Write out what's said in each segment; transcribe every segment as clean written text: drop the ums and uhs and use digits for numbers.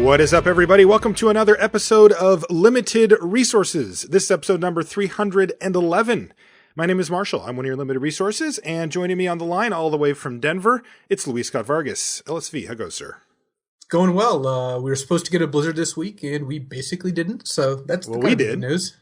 What is up, everybody? Welcome to another episode of Limited Resources. This is episode number 311. My name is Marshall. I'm one of your Limited Resources, and joining me on the line all the way from Denver, it's Luis Scott-Vargas. LSV, how goes, sir? It's going well. We were supposed to get a blizzard this week, and we basically didn't, so that's the good news.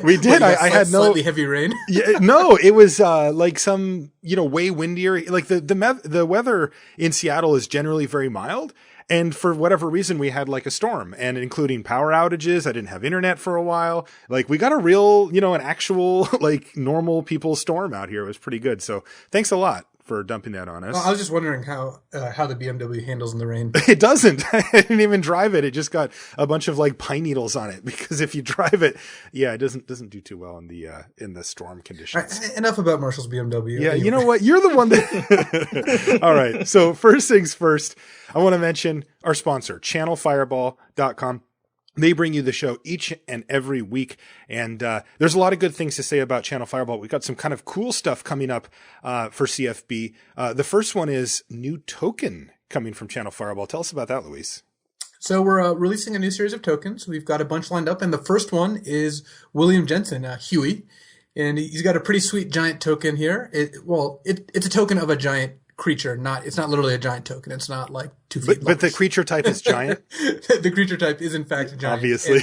We did. I had no slightly heavy rain. Yeah, no, it was like some, way windier. Like the weather in Seattle is generally very mild. And for whatever reason, we had like a storm, and including power outages. I didn't have internet for a while. Like we got a real, an actual like normal people storm out here. It was pretty good. So thanks a lot for dumping that on us. Well, I was just wondering how the BMW handles in the rain. It doesn't. I didn't even drive it. It just got a bunch of like pine needles on it, because if you drive it, it doesn't do too well in the storm conditions. Right, enough about Marshall's BMW. Yeah, anyway. You know what? You're the one that. All right. So first things first, I want to mention our sponsor, channelfireball.com. They bring you the show each and every week, and there's a lot of good things to say about Channel Fireball. We've got some kind of cool stuff coming up for CFB. The first one is new token coming from Channel Fireball. Tell us about that, Luis. So we're releasing a new series of tokens. We've got a bunch lined up, and the first one is William Jensen, Huey, and he's got a pretty sweet giant token here. It's a token of a giant creature, it's not literally a giant token. It's not like 2 feet long. But the creature type is giant? The creature type is in fact giant. Obviously.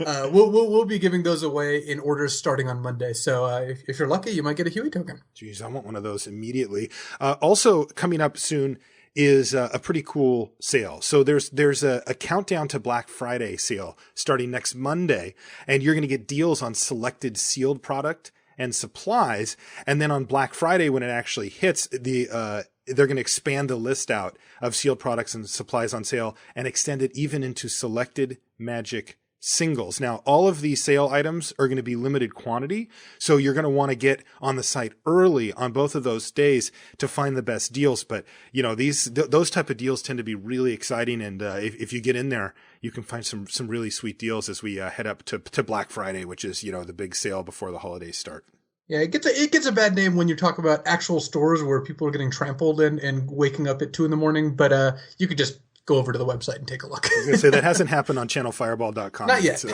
And, we'll be giving those away in orders starting on Monday. So if you're lucky, you might get a Huey token. Jeez, I want one of those immediately. Also coming up soon is a pretty cool sale. So there's a countdown to Black Friday sale starting next Monday, and you're going to get deals on selected sealed product and supplies. And then on Black Friday, when it actually hits, they're going to expand the list out of sealed products and supplies on sale and extend it even into selected Magic singles. Now, all of these sale items are going to be limited quantity, so you're going to want to get on the site early on both of those days to find the best deals. But those type of deals tend to be really exciting, and if you get in there, you can find some really sweet deals as we head up to Black Friday, which is the big sale before the holidays start. Yeah, it gets a bad name when you talk about actual stores where people are getting trampled and waking up at 2 a.m. But you could just go over to the website and take a look. I was going to say, that hasn't happened on channelfireball.com. Not yet. So.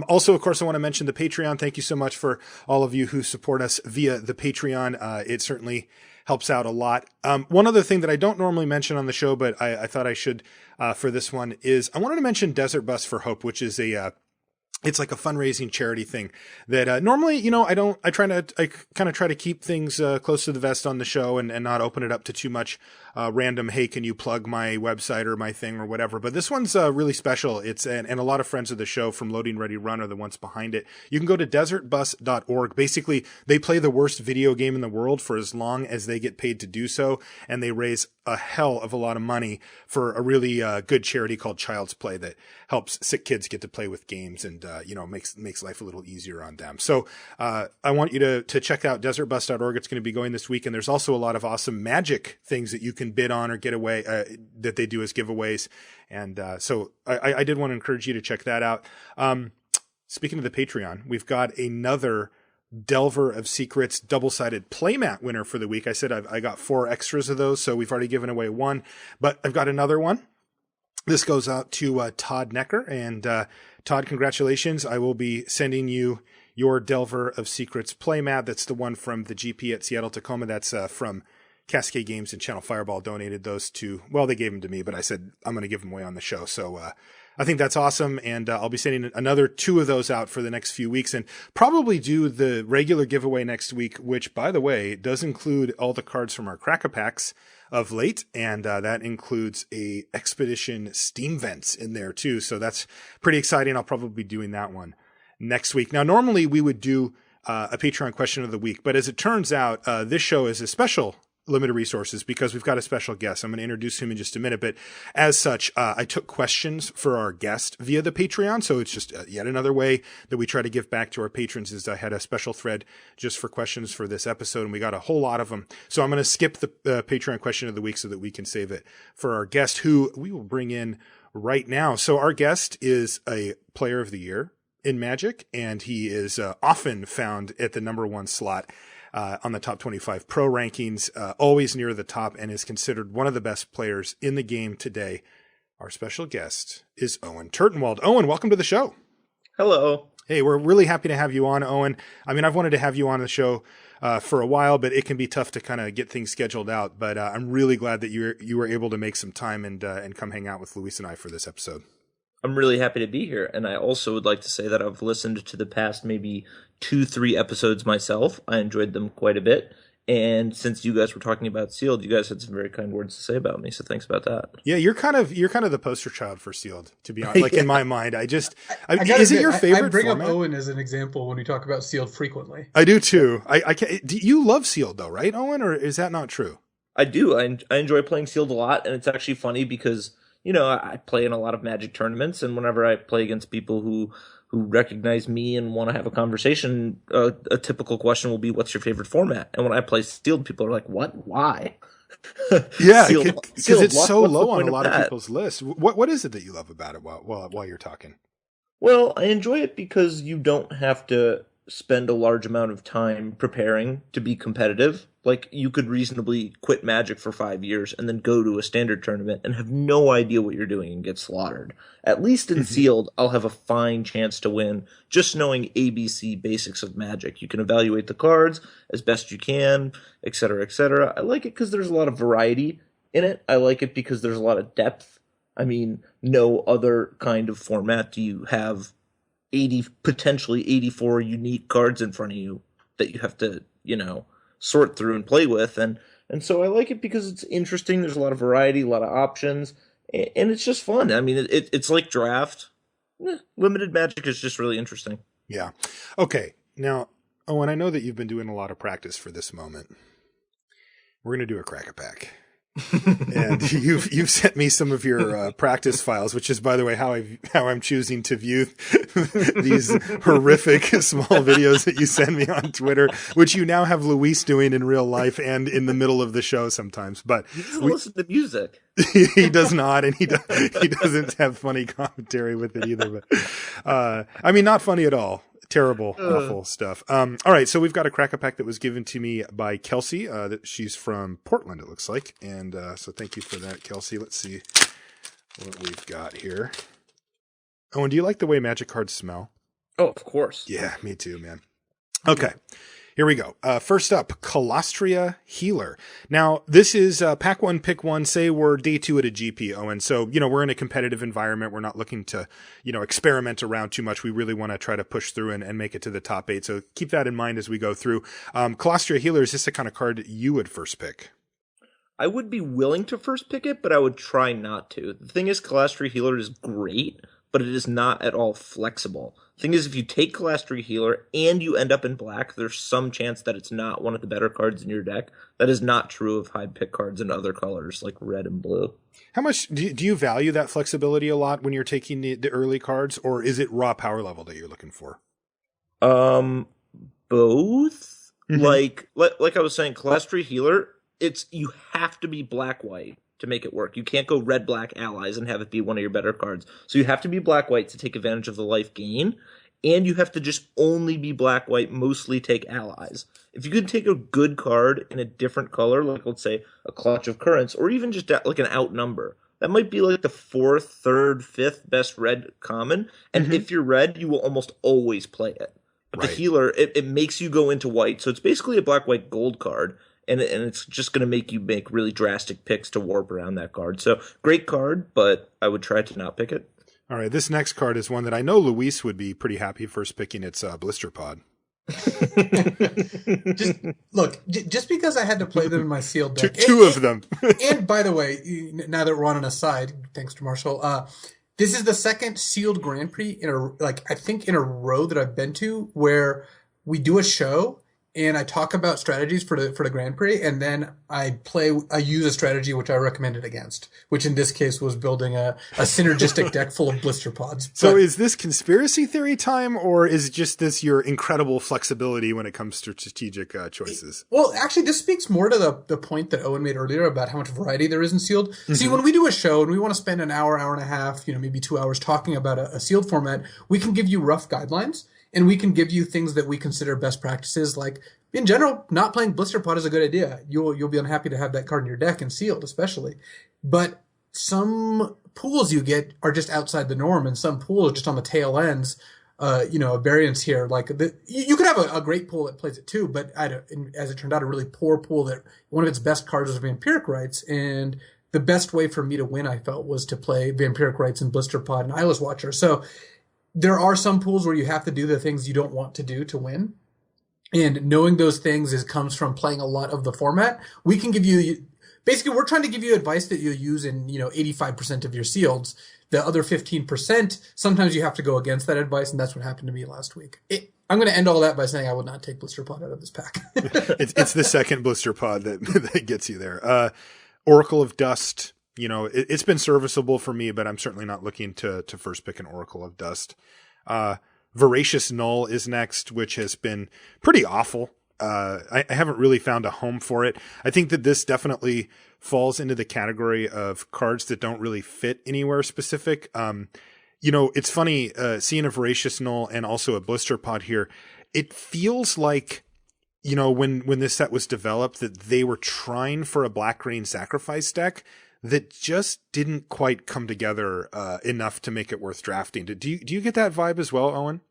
Also, of course, I want to mention the Patreon. Thank you so much for all of you who support us via the Patreon. It certainly helps out a lot. One other thing that I don't normally mention on the show, but I thought I should for this one, is I wanted to mention Desert Bus for Hope, which is it's like a fundraising charity thing that normally, I kind of try to keep things close to the vest on the show and not open it up to too much random, hey, can you plug my website or my thing or whatever. But this one's really special. It's and a lot of friends of the show from Loading Ready Run are the ones behind it. You can go to desertbus.org. Basically, they play the worst video game in the world for as long as they get paid to do so, and they raise a hell of a lot of money for a really good charity called Child's Play that helps sick kids get to play with games and makes life a little easier on them. So I want you to check out desertbus.org. It's going to be going this week, and there's also a lot of awesome Magic things that you can bid on or get away that they do as giveaways. And so I did want to encourage you to check that out. Speaking of the Patreon, we've got another Delver of Secrets double-sided playmat winner for the week. I said I got 4 extras of those, so we've already given away 1, but I've got another one. This goes out to Todd Necker, and Todd, congratulations. I will be sending you your Delver of Secrets playmat. That's the one from the GP at Seattle Tacoma. That's from Cascade Games, and Channel Fireball donated those to, well, they gave them to me, but I said I'm going to give them away on the show. So I think that's awesome, and I'll be sending another 2 of those out for the next few weeks, and probably do the regular giveaway next week, which, by the way, does include all the cards from our Crack-A-Packs of late, and that includes a Expedition Steam Vents in there too, so that's pretty exciting. I'll probably be doing that one next week. Now, normally we would do a Patreon question of the week, but as it turns out, this show is a special Limited Resources because we've got a special guest. I'm going to introduce him in just a minute, but as such, I took questions for our guest via the Patreon, so it's just yet another way that we try to give back to our patrons. Is I had a special thread just for questions for this episode, and we got a whole lot of them. So I'm going to skip the Patreon question of the week so that we can save it for our guest, who we will bring in right now. So our guest is a Player of the Year in Magic, and he is often found at the #1 slot on the top 25 pro rankings, always near the top, and is considered one of the best players in the game today. Our special guest is Owen Turtenwald. Owen, welcome to the show. Hello. Hey, we're really happy to have you on, Owen. I mean, I've wanted to have you on the show for a while, but it can be tough to kind of get things scheduled out. But I'm really glad that you were able to make some time and come hang out with Luis and I for this episode. I'm really happy to be here, and I also would like to say that I've listened to the past maybe 2-3 episodes myself. I enjoyed them quite a bit, and since you guys were talking about Sealed, you guys had some very kind words to say about me, so thanks about that. Yeah, you're kind of the poster child for Sealed, to be honest. Like in my mind, is it your favorite? I bring format? up Owen as an example when we talk about Sealed frequently. I do too. You love Sealed though, right, Owen, or is that not true? I do. I enjoy playing Sealed a lot, and it's actually funny because I play in a lot of Magic tournaments, and whenever I play against people who recognize me and want to have a conversation, a typical question will be, "What's your favorite format?" And when I play Sealed, people are like, "What? Why?" Yeah, because it's so low on a lot of that? people's lists. What is it that you love about it while you're talking? Well, I enjoy it because you don't have to spend a large amount of time preparing to be competitive. Like, you could reasonably quit Magic for 5 years and then go to a standard tournament and have no idea what you're doing and get slaughtered. At least in Sealed, I'll have a fine chance to win just knowing ABC basics of Magic. You can evaluate the cards as best you can, etc., etc. I like it because there's a lot of variety in it. I like it because there's a lot of depth. I mean, no other kind of format do you have potentially 84 unique cards in front of you that you have to, sort through and play with. And so I like it because it's interesting. There's a lot of variety, a lot of options, and it's just fun. I mean, it's like Draft. Limited Magic is just really interesting. Yeah. Okay. Now, Owen, I know that you've been doing a lot of practice for this moment. We're going to do a crack-a-pack. And you've sent me some of your practice files, which is, by the way, how I'm choosing to view these horrific small videos that you send me on Twitter, which you now have Luis doing in real life and in the middle of the show sometimes. But he doesn't listen to music. He does not, and he doesn't have funny commentary with it either. But I mean, not funny at all. Terrible, awful stuff. All right, so we've got a crack-a-pack that was given to me by Kelsey. She's from Portland, it looks like. And so thank you for that, Kelsey. Let's see what we've got here. Owen, do you like the way Magic cards smell? Oh, of course. Yeah, me too, man. Okay. Here we go. First up, Colostria Healer. Now, this is pack one, pick one. Say we're day 2 at a GP, Owen. So, we're in a competitive environment. We're not looking to, experiment around too much. We really want to try to push through and make it to the top 8. So keep that in mind as we go through. Colostria Healer, is this the kind of card that you would first pick? I would be willing to first pick it, but I would try not to. The thing is, Colostria Healer is great, but it is not at all flexible. The thing is, if you take Colostria Healer and you end up in black, there's some chance that it's not one of the better cards in your deck. That is not true of high pick cards in other colors, like red and blue. How much do you value that flexibility a lot when you're taking the early cards, or is it raw power level that you're looking for? Both. Like I was saying, Colostria Healer, you have to be black-white to make it work. You can't go red-black allies and have it be one of your better cards. So you have to be black-white to take advantage of the life gain, and you have to just only be black-white, mostly take allies. If you could take a good card in a different color, like let's say a Clutch of Currents, or even just like an outnumber, that might be like the 4th, 3rd, 5th best red common, and if you're red, you will almost always play it. But the Healer, it makes you go into white, so it's basically a black-white gold card, and it's just going to make you make really drastic picks to warp around that card. So, great card, but I would try to not pick it. All right, this next card is one that I know Luis would be pretty happy first picking. It's Blister Pod. Just because I had to play them in my Sealed deck. Two of them. And by the way, now that we're on an aside, thanks to Marshall, this is the second Sealed Grand Prix in a row that I've been to where we do a show and I talk about strategies for the Grand Prix, and then I use a strategy which I recommended against, which in this case was building a synergistic deck full of blister pods. So is this conspiracy theory time, or is just this your incredible flexibility when it comes to strategic choices? Well, actually, this speaks more to the point that Owen made earlier about how much variety there is in Sealed. Mm-hmm. See, when we do a show and we want to spend an hour, hour and a half, maybe 2 hours talking about a Sealed format, we can give you rough guidelines. And we can give you things that we consider best practices, like, in general, not playing Blister Pod is a good idea. You'll be unhappy to have that card in your deck, and Sealed especially. But some pools you get are just outside the norm, and some pools just on the tail ends. A variance here. Like you could have a great pool that plays it too, but as it turned out, a really poor pool that one of its best cards was Vampiric Rites, and the best way for me to win, I felt, was to play Vampiric Rites and Blister Pod and Eyeless Watcher. So there are some pools where you have to do the things you don't want to do to win. And knowing those things comes from playing a lot of the format. We can give you, basically, we're trying to give you advice that you'll use in, 85% of your sealeds. The other 15%, sometimes you have to go against that advice, and that's what happened to me last week. I'm going to end all that by saying I will not take Blister Pod out of this pack. It's the second Blister Pod that gets you there. Oracle of Dust, it's been serviceable for me, but I'm certainly not looking to first pick an Oracle of Dust. Voracious Null is next, which has been pretty awful. I haven't really found a home for it. I think that this definitely falls into the category of cards that don't really fit anywhere specific. It's funny, seeing a Voracious Null and also a Blister Pod here. It feels like, when this set was developed, that they were trying for a Black-Green Sacrifice deck that just didn't quite come together enough to make it worth drafting. Do you get that vibe as well, Owen?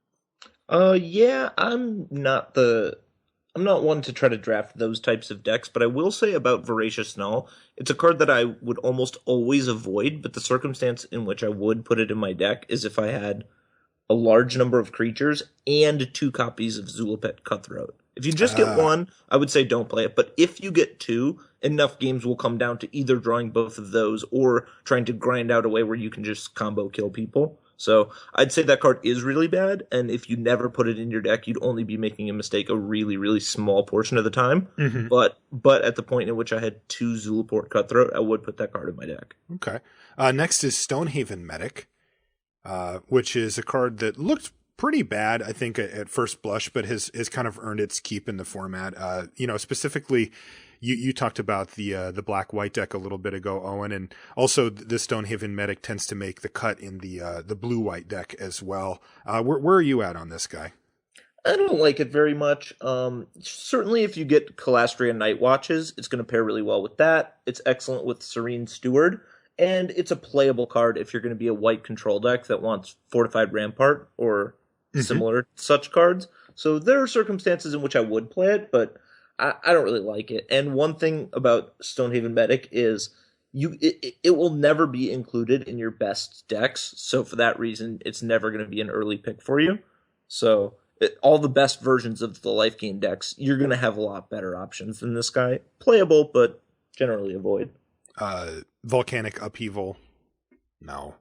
Yeah, I'm not one to try to draft those types of decks, but I will say about Voracious Null, it's a card that I would almost always avoid, but the circumstance in which I would put it in my deck is if I had a large number of creatures and 2 copies of Zulapet Cutthroat. If you just get one, I would say don't play it, but if you get 2, enough games will come down to either drawing both of those or trying to grind out a way where you can just combo kill people. So I'd say that card is really bad, and if you never put it in your deck, you'd only be making a mistake a really, really small portion of the time. Mm-hmm. But at the point in which I had 2 Zulaport Cutthroat, I would put that card in my deck. Okay. Next is Stonehaven Medic, which is a card that looked pretty bad, I think, at first blush, but has kind of earned its keep in the format. Specifically, you talked about the black-white deck a little bit ago, Owen, and also the Stonehaven Medic tends to make the cut in the blue-white deck as well. Where are you at on this guy? I don't like it very much. Certainly if you get Calastria Night Watches, it's going to pair really well with that. It's excellent with Serene Steward, and it's a playable card if you're going to be a white control deck that wants Fortified Rampart or similar such cards. So there are circumstances in which I would play it, but I don't really like it. And one thing about Stonehaven Medic is it will never be included in your best decks. So for that reason, it's never going to be an early pick for you. So all the best versions of the life gain decks, you're going to have a lot better options than this guy. Playable, but generally avoid. Volcanic Upheaval. No.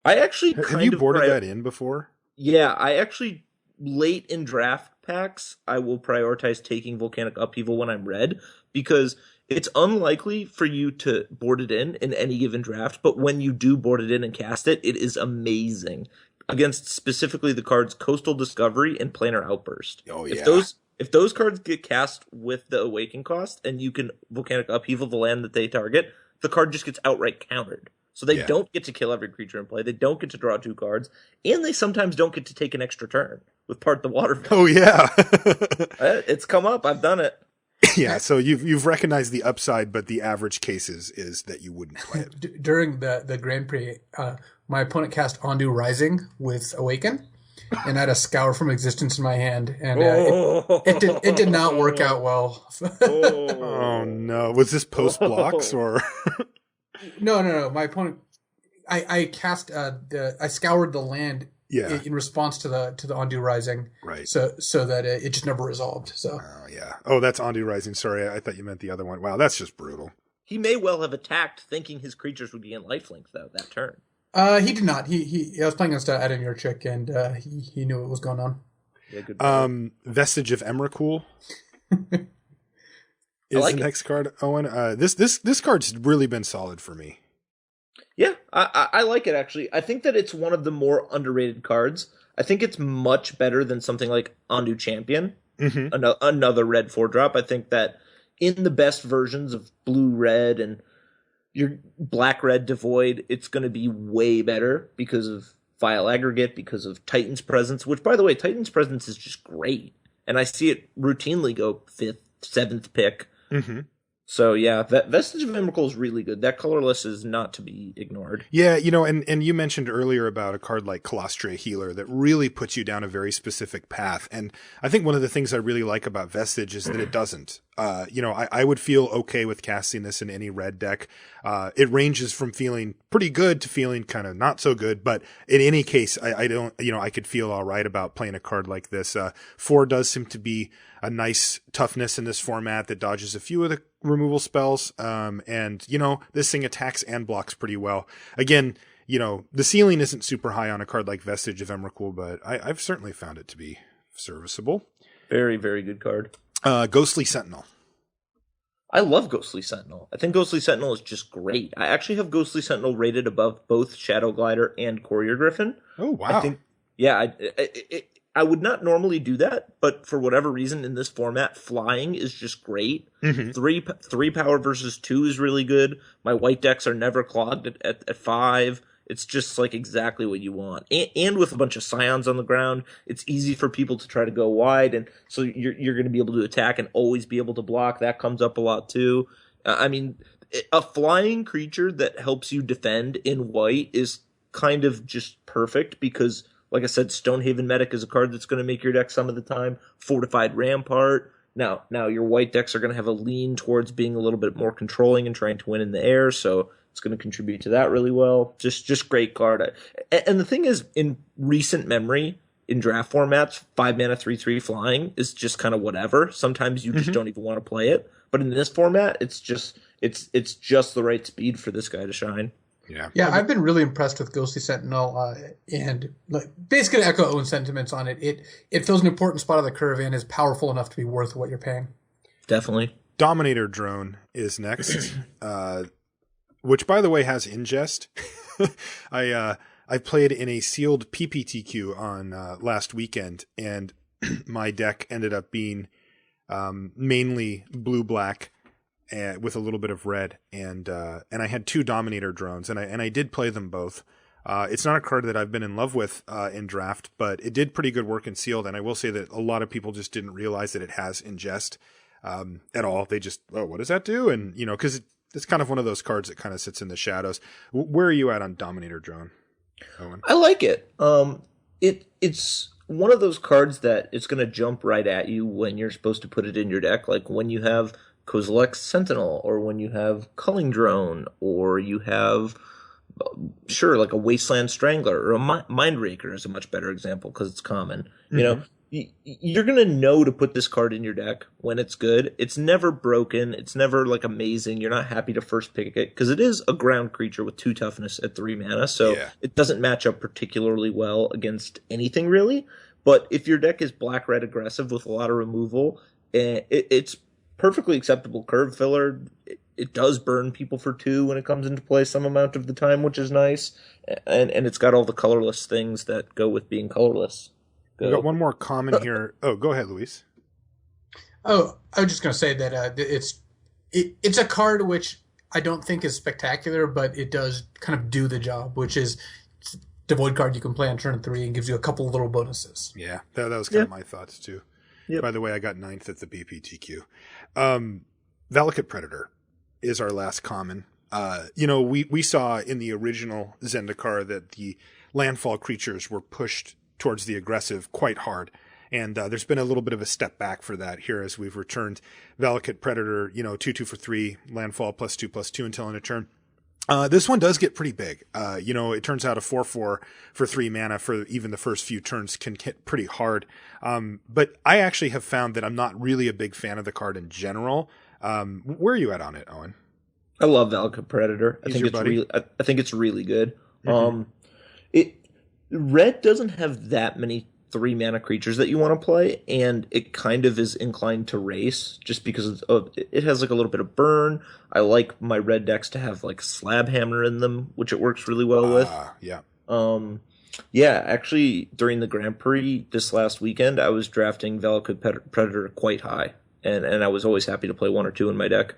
I actually have you boarded that in before? Yeah, I actually late in draft packs, I will prioritize taking Volcanic Upheaval when I'm red, because it's unlikely for you to board it in any given draft, but when you do board it in and cast it, it is amazing against specifically the cards Coastal Discovery and Planar Outburst. Oh yeah. If those cards get cast with the Awaken cost and you can Volcanic Upheaval the land that they target, the card just gets outright countered. So they don't get to kill every creature in play. They don't get to draw 2 cards. And they sometimes don't get to take an extra turn with Part the Water. Oh, yeah. It's come up. I've done it. Yeah, so you've recognized the upside, but the average case is that you wouldn't play it. During the Grand Prix, my opponent cast Ondu Rising with Awaken, and I had a Scour from Existence in my hand, and it did not work out well. Oh, no. Was this post blocks or... No. My opponent, I cast I scoured the land in response to the Ondu Rising, right? So that it just never resolved. So that's Ondu Rising. Sorry, I thought you meant the other one. Wow, that's just brutal. He may well have attacked thinking his creatures would be in lifelink though that turn. He did not. I was playing against Adam Yurchik, and he knew what was going on. Yeah, good. Vestige of Emrakul. Is the next card, Owen? This card's really been solid for me. Yeah, I like it, actually. I think that it's one of the more underrated cards. I think it's much better than something like Ondu Champion, another red 4-drop. I think that in the best versions of blue-red and your black-red Devoid, it's going to be way better because of Vile Aggregate, because of Titan's Presence, which, by the way, Titan's Presence is just great. And I see it routinely go 5th, 7th pick. So yeah, Vestige of Emrakul is really good. That colorless is not to be ignored. Yeah, and you mentioned earlier about a card like Colostria Healer that really puts you down a very specific path. And I think one of the things I really like about Vestige is that it doesn't. I would feel okay with casting this in any red deck. It ranges from feeling pretty good to feeling kind of not so good. But in any case, I don't, I could feel all right about playing a card like this. 4 does seem to be a nice toughness in this format that dodges a few of the removal spells. And this thing attacks and blocks pretty well. Again, the ceiling isn't super high on a card like Vestige of Emrakul, but I've certainly found it to be serviceable. Very, very good card. Ghostly Sentinel. I love Ghostly Sentinel. I think Ghostly Sentinel is just great. I actually have Ghostly Sentinel rated above both Shadow Glider and Courier Griffin. Oh, wow. I would not normally do that, but for whatever reason in this format, flying is just great. Mm-hmm. Three power versus 2 is really good. My white decks are never clogged at 5. It's just like exactly what you want. And with a bunch of Scions on the ground, it's easy for people to try to go wide, and so you're going to be able to attack and always be able to block. That comes up a lot too. A flying creature that helps you defend in white is kind of just perfect because, like I said, Stonehaven Medic is a card that's going to make your deck some of the time. Fortified Rampart. Now your white decks are going to have a lean towards being a little bit more controlling and trying to win in the air, so it's going to contribute to that really well. Just great card. And the thing is, in recent memory, in draft formats, 5 mana 3/3 flying is just kind of whatever. Sometimes you just don't even want to play it. But in this format, it's just the right speed for this guy to shine. Yeah, I've been really impressed with Ghostly Sentinel, and basically to echo Owen's sentiments on it. It fills an important spot on the curve and is powerful enough to be worth what you're paying. Definitely. Dominator Drone is next, which, by the way, has ingest. I played in a sealed PPTQ on last weekend, and my deck ended up being mainly blue-black. With a little bit of red, and I had 2 Dominator drones, and I did play them both. It's not a card that I've been in love with in draft, but it did pretty good work in sealed, and I will say that a lot of people just didn't realize that it has ingest at all. They just, what does that do? And because it's kind of one of those cards that kind of sits in the shadows. Where are you at on Dominator drone, Owen? I like it. It's one of those cards that it's going to jump right at you when you're supposed to put it in your deck, like when you have Kozilek Sentinel, or when you have Culling Drone, or you have, like a Wasteland Strangler, or a Mindraker is a much better example because it's common. Mm-hmm. You're going to know to put this card in your deck when it's good. It's never broken. It's never like amazing. You're not happy to first pick it because it is a ground creature with 2 toughness at 3 mana, so it doesn't match up particularly well against anything really. But if your deck is black-red aggressive with a lot of removal, it's perfectly acceptable curve filler. It does burn people for 2 when it comes into play some amount of the time, which is nice. And it's got all the colorless things that go with being colorless. We've got one more comment here. Oh, go ahead, Luis. Oh, I was just going to say that it's a card which I don't think is spectacular, but it does kind of do the job, which is the void card you can play on turn 3 and gives you a couple little bonuses. Yeah, that was kind of my thoughts too. Yep. By the way, I got 9th at the BPTQ. Valakut Predator is our last common. We saw in the original Zendikar that the landfall creatures were pushed towards the aggressive quite hard. And there's been a little bit of a step back for that here as we've returned Valakut Predator, 2/2 for 3, landfall +2/+2 until end of turn. This one does get pretty big. It turns out a 4/4 for 3 mana for even the first few turns can hit pretty hard. But I actually have found that I'm not really a big fan of the card in general. Where are you at on it, Owen? I love Valakut Predator. I think it's really good. Mm-hmm. Red doesn't have that many 3 mana creatures that you want to play, and it kind of is inclined to race just because it has like a little bit of burn. I like my red decks to have like Slab Hammer in them, which it works really well with. Yeah. Actually, during the Grand Prix this last weekend, I was drafting Valakut Predator quite high, and I was always happy to play 1 or 2 in my deck.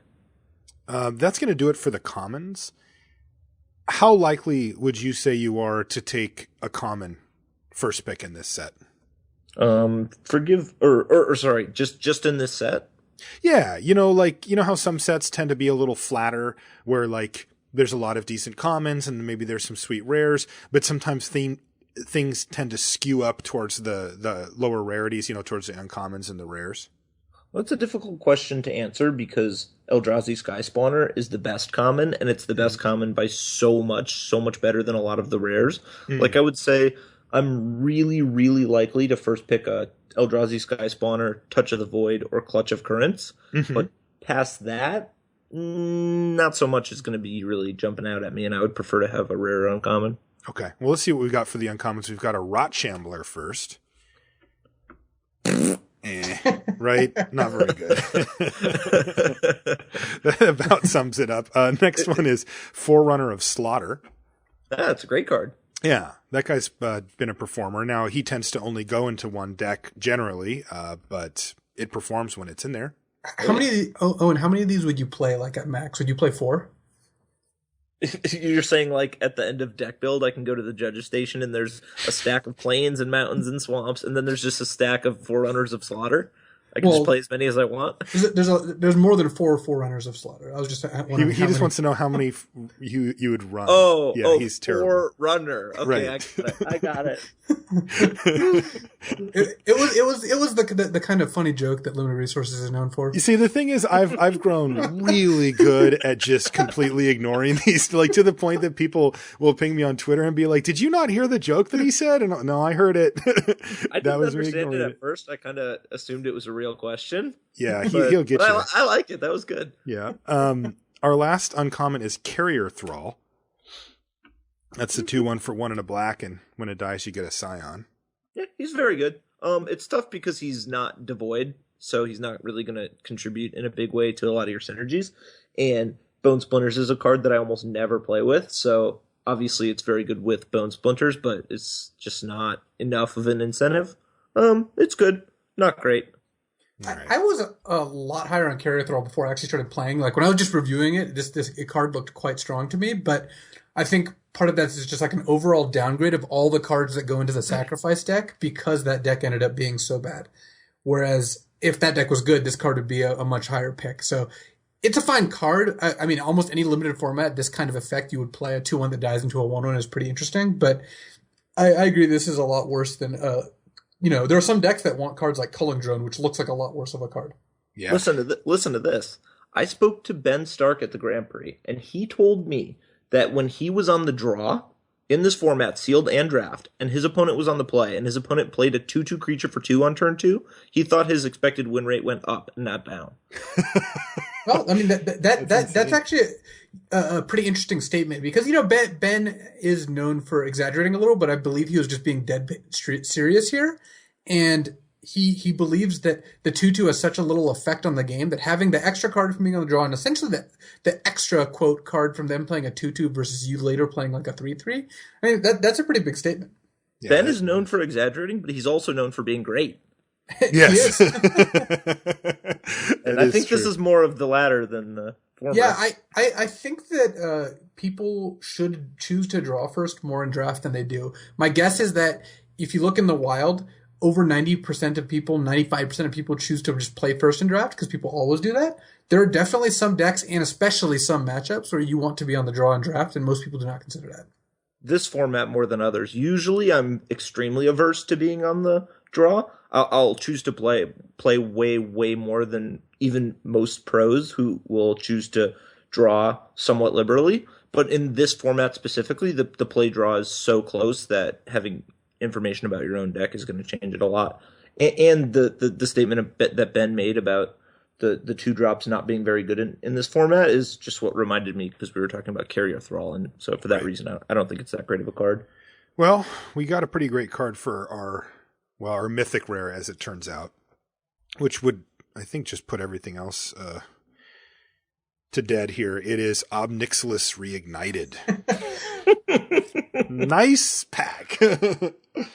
That's going to do it for the commons. How likely would you say you are to take a common first pick in this set? Just in this set? Yeah, you know, like, you know how some sets tend to be a little flatter, where like there's a lot of decent commons and maybe there's some sweet rares, but sometimes things tend to skew up towards the lower rarities, you know, towards the uncommons and the rares. Well, it's a difficult question to answer because Eldrazi Sky Spawner is the best common, and it's the best common by so much better than a lot of the rares. Like, I would say I'm really, really likely to first pick a Eldrazi Sky Spawner, Touch of the Void, or Clutch of Currents. But past that, not so much is going to be really jumping out at me, and I would prefer to have a rare uncommon. Okay. Well, let's see what we've got for the uncommons. We've got a Rot Shambler first. Right? Not very good. That about sums it up. Next one is Forerunner of Slaughter. That's a great card. Yeah, that guy's been a performer. Now, he tends to only go into one deck generally, but it performs when it's in there. How many? And how many of these would you play like at max? Would you play 4? You're saying like at the end of deck build, I can go to the judge's station and there's a stack of plains and mountains and swamps, and then there's just a stack of Forerunners of Slaughter. I can just play as many as I want. There's more than 4 Forerunners of Slaughter. I was just wondering. He just wants to know how many you would run. He's terrible. Forerunner. Okay, right. I got it. It was the kind of funny joke that Limited Resources is known for. You see, the thing is, I've grown really good at just completely ignoring these, like to the point that people will ping me on Twitter and be like, "Did you not hear the joke that he said?" And no, I heard it. I didn't understand it at first. I kind of assumed it was a real question. Yeah, he'll get you. I like it. That was good. Yeah. Our last uncommon is Carrier Thrall. That's the 2/1 for 1 and a black, and when it dies, you get a Scion. Yeah, he's very good. It's tough because he's not devoid, so he's not really going to contribute in a big way to a lot of your synergies. And Bone Splinters is a card that I almost never play with, so obviously it's very good with Bone Splinters, but it's just not enough of an incentive. It's good, not great. Right. I was a lot higher on Carrier Thrall before I actually started playing. Like when I was just reviewing it, this card looked quite strong to me, but I think part of that is just like an overall downgrade of all the cards that go into the sacrifice deck because that deck ended up being so bad. Whereas if that deck was good, this card would be a much higher pick. So it's a fine card. I mean, almost any limited format, this kind of effect you would play a 2/1 that dies into a 1/1 is pretty interesting. But I agree this is a lot worse than there are some decks that want cards like Culling Drone, which looks like a lot worse of a card. Yeah. Listen to this. I spoke to Ben Stark at the Grand Prix, and he told me that when he was on the draw in this format, sealed and draft, and his opponent was on the play, and his opponent played a 2/2 creature for 2 on turn 2, he thought his expected win rate went up and not down. Well, I mean that's actually a pretty interesting statement because Ben is known for exaggerating a little, but I believe he was just being dead serious here, and he believes that the 2/2 has such a little effect on the game that having the extra card from being on the draw and essentially the extra quote card from them playing a 2/2 versus you later playing like a 3/3, I mean that's a pretty big statement. Yeah, Ben is known for exaggerating, but he's also known for being great. Yes. And I think this is more of the latter than the former. Yeah, I think that people should choose to draw first more in draft than they do. My guess is that if you look in the wild, over 90% of people, 95% of people choose to just play first in draft because people always do that. There are definitely some decks and especially some matchups where you want to be on the draw in draft, and most people do not consider that. This format more than others. Usually I'm extremely averse to being on the draw. I'll choose to play way more than even most pros who will choose to draw somewhat liberally. But in this format specifically, the play draw is so close that having information about your own deck is going to change it a lot. And the statement that Ben made about the 2 drops not being very good in this format is just what reminded me because we were talking about Carrier Thrall, and so for that reason, I don't think it's that great of a card. Well, we got a pretty great card for our mythic rare, as it turns out, which would, I think, just put everything else to dead here. It is Obnixilis Reignited. Nice pack.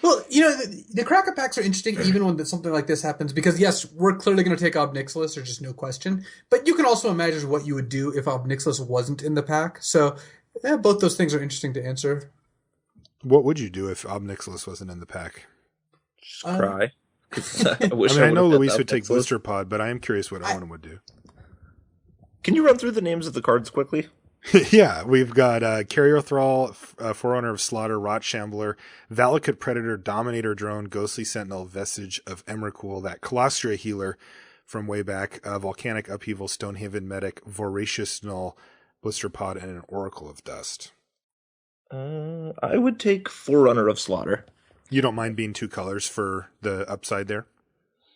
Well, the Cracker packs are interesting even when something like this happens because, yes, we're clearly going to take Obnixilis, there's just no question. But you can also imagine what you would do if Obnixilis wasn't in the pack. So, yeah, both those things are interesting to answer. What would you do if Obnixilis wasn't in the pack? Just cry. I wish I know would've Luis got would that take next list. Blister Pod, but I am curious what Owen would do. Can you run through the names of the cards quickly? Yeah, we've got Carrier Thrall, Forerunner of Slaughter, Rot Shambler, Valakut Predator, Dominator Drone, Ghostly Sentinel, Vestige of Emrakul, that Colostria Healer from way back, Volcanic Upheaval, Stonehaven Medic, Voracious Null, Blister Pod, and an Oracle of Dust. I would take Forerunner of Slaughter. You don't mind being 2 colors for the upside there?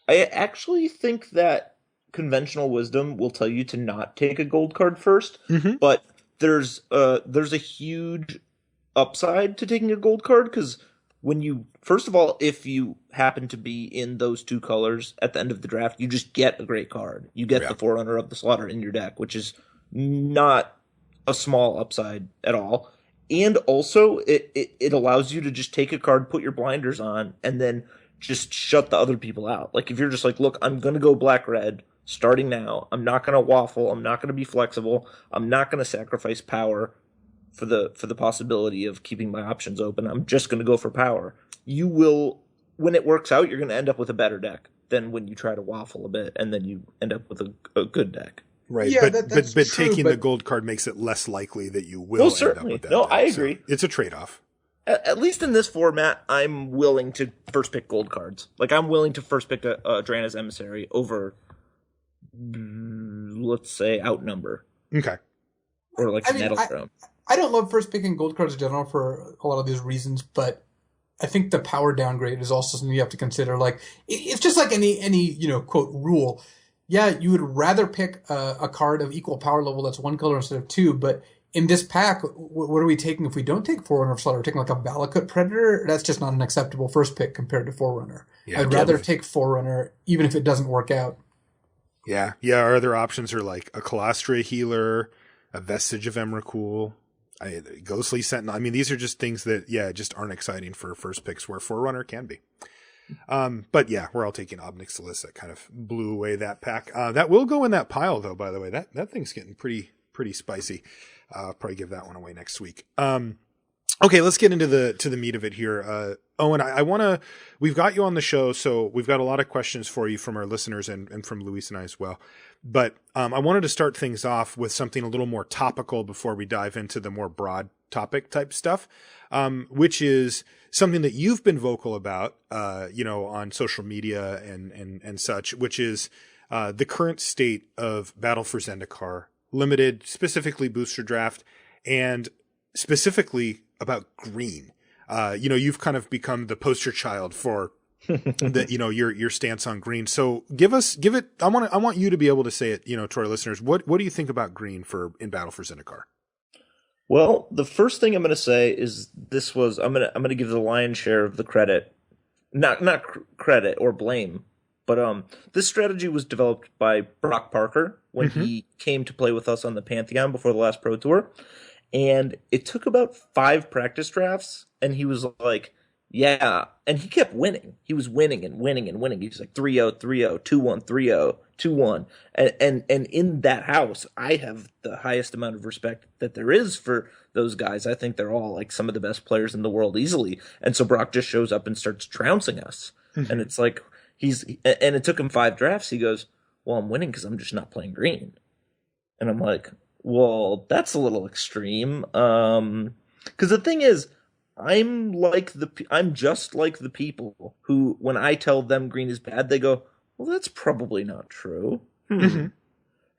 I actually think that conventional wisdom will tell you to not take a gold card first, but there's a huge upside to taking a gold card, because when you, first of all, if you happen to be in those 2 colors at the end of the draft, you just get a great card. You get the Forerunner of the Slaughter in your deck, which is not a small upside at all. And also, it allows you to just take a card, put your blinders on, and then just shut the other people out. Like, if you're just like, look, I'm going to go black-red starting now. I'm not going to waffle. I'm not going to be flexible. I'm not going to sacrifice power for the possibility of keeping my options open. I'm just going to go for power. You will, when it works out, you're going to end up with a better deck than when you try to waffle a bit, and then you end up with a good deck. Right, yeah, but that's true, taking the gold card makes it less likely that you will Well, end certainly. up with that. No, deck. I agree. So it's a trade-off. At least in this format, I'm willing to first pick gold cards. Like, I'm willing to first pick a Drana's Emissary over, let's say, Outnumber. Okay. Or like Nettle Throne. I don't love first picking gold cards in general for a lot of these reasons, but I think the power downgrade is also something you have to consider. Like, it's just like any quote rule. Yeah, you would rather pick a card of equal power level that's 1 color instead of 2, but in this pack, what are we taking if we don't take Forerunner of Slaughter? We're taking like a Valakut Predator? That's just not an acceptable first pick compared to Forerunner. Yeah, I'd rather take Forerunner, even if it doesn't work out. Yeah. Our other options are like a Colostria Healer, a Vestige of Emrakul, Ghostly Sentinel. I mean, these are just things that, just aren't exciting for first picks, where Forerunner can be. But yeah, we're all taking Obnixilis. That kind of blew away that pack. That will go in that pile, though, by the way. That thing's getting pretty spicy. I'll probably give that one away next week. Okay, let's get into the meat of it here. Owen, we've got you on the show, so we've got a lot of questions for you from our listeners and from Luis and I as well. But I wanted to start things off with something a little more topical before we dive into the more broad topic type stuff, which is something that you've been vocal about, on social media and such, which is the current state of Battle for Zendikar, limited, specifically booster draft, and specifically about green. You've kind of become the poster child for your stance on green. So give it. I want you to be able to say it, to our listeners. What do you think about green in Battle for Zendikar? Well, the first thing I'm going to say is I'm going to give the lion's share of the credit, not credit or blame, but this strategy was developed by Brock Parker when he came to play with us on the Pantheon before the last Pro Tour, and it took about 5 practice drafts, and he was like, yeah, and he kept winning. He was winning and winning and winning. He was like 3-0, 3-0, 2-1, 3-0, 2-1. And in that house, I have the highest amount of respect that there is for those guys. I think they're all like some of the best players in the world easily. And so Brock just shows up and starts trouncing us. And it's like, and it took him 5 drafts. He goes, well, I'm winning because I'm just not playing green. And I'm like, well, that's a little extreme. Because the thing is, I'm just like the people who, when I tell them green is bad, they go, well, that's probably not true. And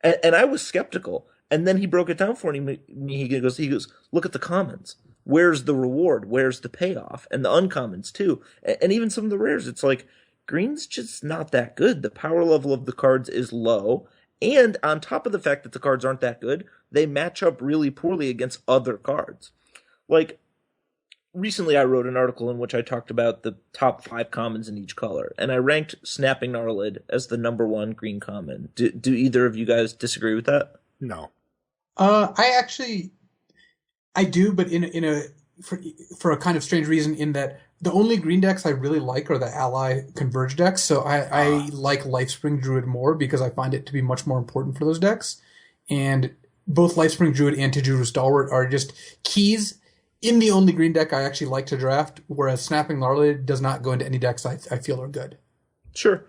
I was skeptical. And then he broke it down for me. He goes, look at the commons. Where's the reward? Where's the payoff? And the uncommons too. And even some of the rares. It's like, green's just not that good. The power level of the cards is low. And on top of the fact that the cards aren't that good, they match up really poorly against other cards. Like, recently I wrote an article in which I talked about the top 5 commons in each color, and I ranked Snapping Gnarlid as the number 1 green common. Do either of you guys disagree with that? No. I do, but for a kind of strange reason, in that the only green decks I really like are the ally converge decks. So I like Lifespring Druid more because I find it to be much more important for those decks. And both Lifespring Druid and Tajuru Stalwart are just keys in the only green deck I actually like to draft, whereas Snapping Gnarlid does not go into any decks I feel are good. Sure.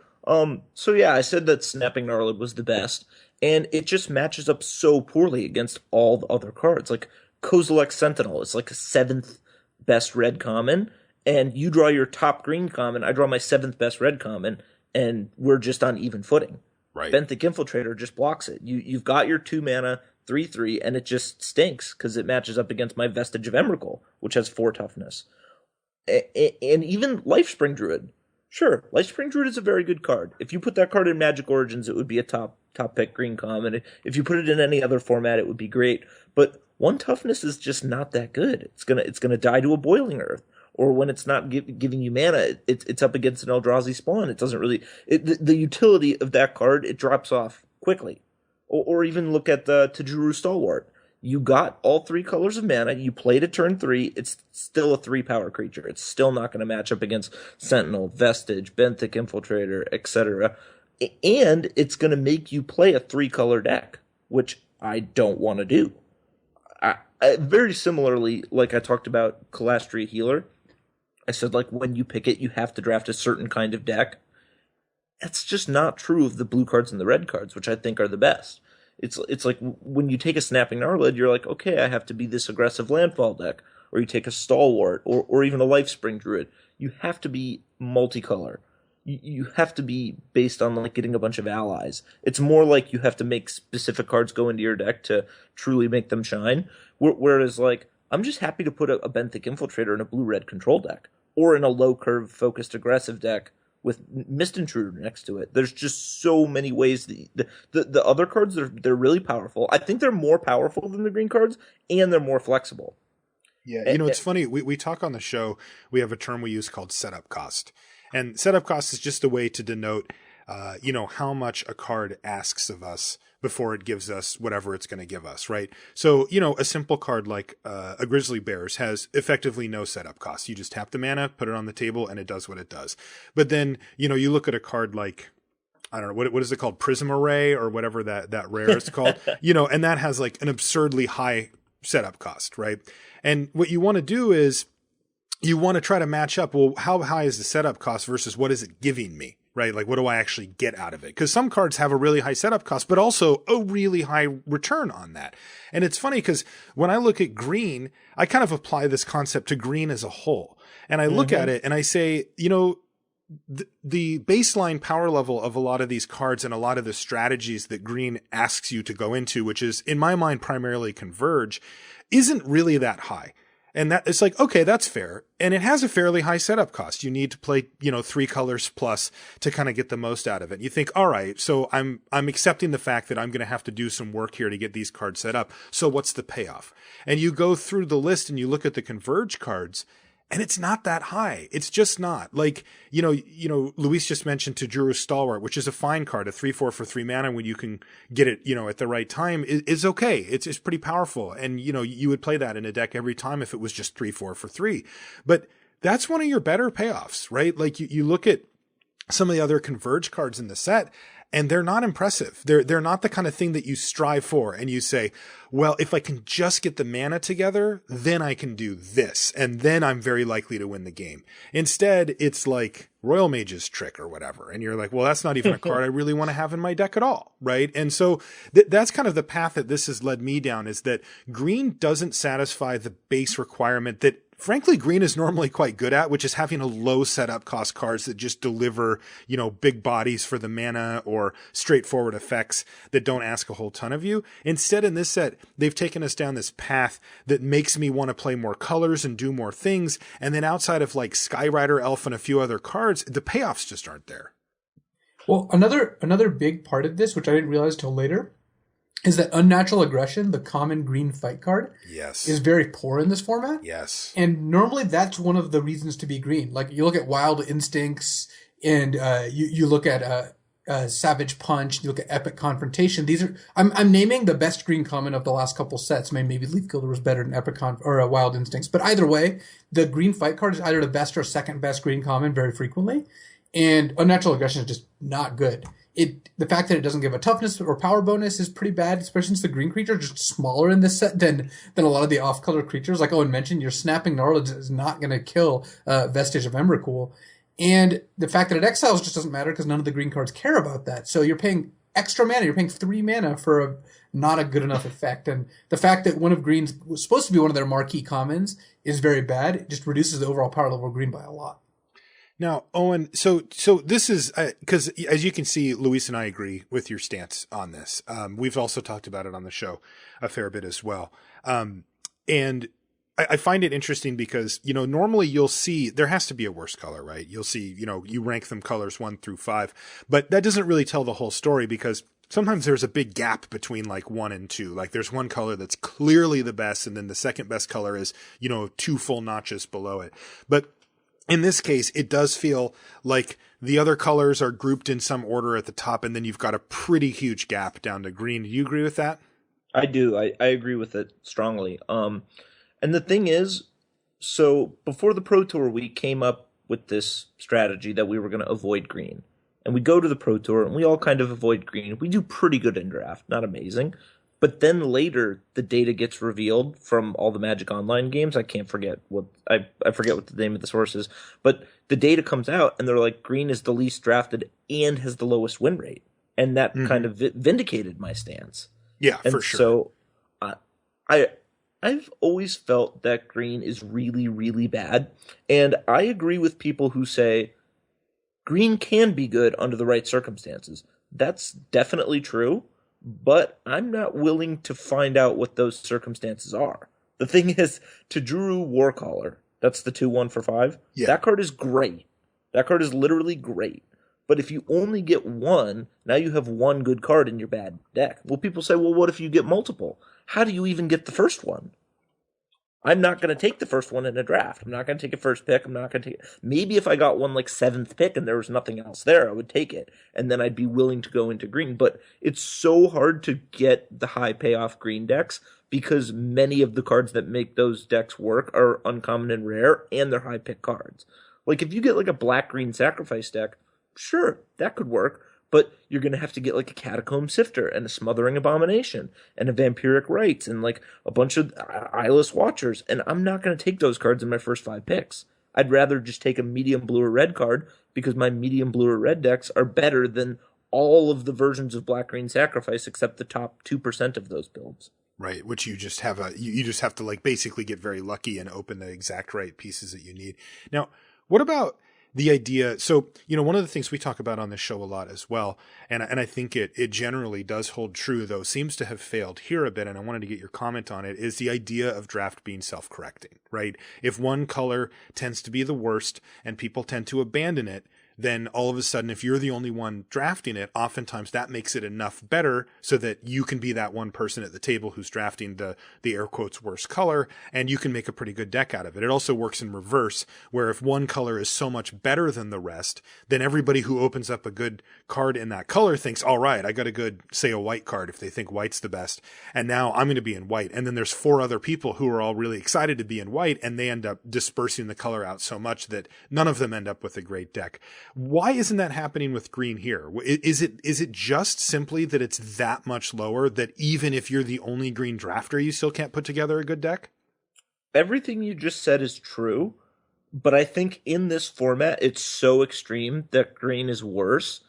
So yeah, I said that Snapping Gnarlid was the best, and it just matches up so poorly against all the other cards. Like Kozilek Sentinel is like a seventh best red common, and you draw your top green common, I draw my seventh best red common, and we're just on even footing. Right. Benthic Infiltrator just blocks it. You've got your 2 mana 3/3, and it just stinks because it matches up against my Vestige of Emrakul, which has 4 toughness. And even Lifespring Druid. Sure, Lifespring Druid is a very good card. If you put that card in Magic Origins, it would be a top pick green common. If you put it in any other format, it would be great. But 1 toughness is just not that good. It's gonna die to a Boiling Earth, or when it's not giving you mana, it's up against an Eldrazi spawn. It doesn't really the utility of that card, it drops off quickly. Or even look at the Tajuru Stalwart. You got all 3 colors of mana. You played at turn 3. It's still a 3-power creature. It's still not going to match up against Sentinel, Vestige, Benthic Infiltrator, etc. And it's going to make you play a 3-color deck, which I don't want to do. Very similarly, like I talked about Calastria Healer, I said, like, when you pick it, you have to draft a certain kind of deck. That's just not true of the blue cards and the red cards, which I think are the best. It's like when you take a Snapping Gnarlid, you're like, okay, I have to be this aggressive landfall deck. Or you take a Stalwart, or even a Lifespring Druid. You have to be multicolor. You have to be based on like getting a bunch of allies. It's more like you have to make specific cards go into your deck to truly make them shine. Whereas like, I'm just happy to put a Benthic Infiltrator in a blue-red control deck. Or in a low-curve focused aggressive deck with Mist Intruder next to it. There's just so many ways. The other cards, they're really powerful. I think they're more powerful than the green cards, and they're more flexible. Yeah, it's funny. We talk on the show, we have a term we use called setup cost. And setup cost is just a way to denote, how much a card asks of us before it gives us whatever it's going to give us, right? So, a simple card like a Grizzly Bears has effectively no setup cost. You just tap the mana, put it on the table, and it does what it does. But then, you look at a card like, I don't know, what is it called? Prism Array or whatever that rare is called, and that has like an absurdly high setup cost, right? And what you want to do is you want to try to match up, well, how high is the setup cost versus what is it giving me? Right? Like, what do I actually get out of it? Because some cards have a really high setup cost, but also a really high return on that. And it's funny because when I look at green, I kind of apply this concept to green as a whole. And I look at it and I say, the baseline power level of a lot of these cards and a lot of the strategies that green asks you to go into, which is, in my mind, primarily Converge, isn't really that high. And that it's like, okay, that's fair. And it has a fairly high setup cost. You need to play, 3 colors plus to kind of get the most out of it. You think, all right, so I'm accepting the fact that I'm going to have to do some work here to get these cards set up. So what's the payoff? And you go through the list and you look at the Converge cards, and it's not that high. It's just not. Like, Luis just mentioned Tajuru Stalwart, which is a fine card, a 3/4 for 3 mana when you can get it, at the right time is okay. It's pretty powerful. And, you would play that in a deck every time if it was just 3/4 for 3. But that's one of your better payoffs, right? Like you look at some of the other Converge cards in the set, and they're not impressive. They're not the kind of thing that you strive for. And you say, well, if I can just get the mana together, then I can do this. And then I'm very likely to win the game. Instead, it's like Royal Mage's Trick or whatever. And you're like, well, that's not even a card I really want to have in my deck at all. Right. And so that's kind of the path that this has led me down, is that green doesn't satisfy the base requirement that, frankly, green is normally quite good at, which is having a low setup cost cards that just deliver, big bodies for the mana or straightforward effects that don't ask a whole ton of you. Instead, in this set, they've taken us down this path that makes me want to play more colors and do more things. And then outside of like Skyrider, Elf, and a few other cards, the payoffs just aren't there. Well, another big part of this, which I didn't realize till later, is that Unnatural Aggression, the common green fight card, yes, is very poor in this format. Yes. And normally that's one of the reasons to be green. Like, you look at Wild Instincts, and you look at Savage Punch, you look at Epic Confrontation. These are, I'm naming the best green common of the last couple sets. Maybe Leafkiller was better than Wild Instincts. But either way, the green fight card is either the best or second best green common very frequently. And Unnatural Aggression is just not good. The fact that it doesn't give a toughness or power bonus is pretty bad, especially since the green creature is just smaller in this set than a lot of the off-color creatures. Like Owen mentioned, your Snapping Gnarlid is not going to kill Vestige of Emrakul. And the fact that it exiles just doesn't matter because none of the green cards care about that. So you're paying extra mana. You're paying 3 mana for not a good enough effect. And the fact that one of green's was supposed to be one of their marquee commons is very bad. It just reduces the overall power level of green by a lot. Now, Owen, so this is because as you can see, Luis and I agree with your stance on this. We've also talked about it on the show a fair bit as well. And I find it interesting because, normally you'll see there has to be a worse color, right? You'll see, you rank them colors 1 through 5, but that doesn't really tell the whole story because sometimes there's a big gap between like 1 and 2. Like there's one color that's clearly the best, and then the second best color is, 2 full notches below it. But in this case, it does feel like the other colors are grouped in some order at the top, and then you've got a pretty huge gap down to green. Do you agree with that? I do. I agree with it strongly. And the thing is, so before the Pro Tour, we came up with this strategy that we were going to avoid green. And we go to the Pro Tour, and we all kind of avoid green. We do pretty good in draft, not amazing. But then later, the data gets revealed from all the Magic Online games. I can't forget what I forget what the name of the source is. But the data comes out, and they're like, green is the least drafted and has the lowest win rate. And that kind of vindicated my stance. Yeah, and for sure. So I've always felt that green is really, really bad. And I agree with people who say green can be good under the right circumstances. That's definitely true. But I'm not willing to find out what those circumstances are. The thing is, Tajuru Warcaller, that's the 2/1 for 5, That card is great. That card is literally great. But if you only get one, now you have one good card in your bad deck. Well, people say, well, what if you get multiple? How do you even get the first one? I'm not going to take the first one in a draft. I'm not going to take a first pick. I'm not going to take it. Maybe if I got one like 7th pick and there was nothing else there, I would take it. And then I'd be willing to go into green. But it's so hard to get the high payoff green decks because many of the cards that make those decks work are uncommon and rare, and they're high pick cards. Like if you get like a black-green sacrifice deck, sure, that could work. But you're going to have to get like a Catacomb Sifter and a Smothering Abomination and a Vampiric Rites and like a bunch of Eyeless Watchers. And I'm not going to take those cards in my first 5 picks. I'd rather just take a medium blue or red card because my medium blue or red decks are better than all of the versions of Black-Green Sacrifice except the top 2% of those builds. Right, which you just have you just have to like basically get very lucky and open the exact right pieces that you need. Now, what about the idea? So, one of the things we talk about on this show a lot as well, and I think it generally does hold true, though seems to have failed here a bit, and I wanted to get your comment on it, is the idea of draft being self-correcting, right? If one color tends to be the worst and people tend to abandon it, then all of a sudden, if you're the only one drafting it, oftentimes that makes it enough better so that you can be that one person at the table who's drafting the air quotes worst color, and you can make a pretty good deck out of it. It also works in reverse, where if one color is so much better than the rest, then everybody who opens up a good card in that color thinks, all right, I got a good, say a white card if they think white's the best, and now I'm going to be in white. And then there's 4 other people who are all really excited to be in white, and they end up dispersing the color out so much that none of them end up with a great deck. Why isn't that happening with green here? Is it just simply that it's that much lower that even if you're the only green drafter, you still can't put together a good deck? Everything you just said is true, but I think in this format, it's so extreme that green is worse.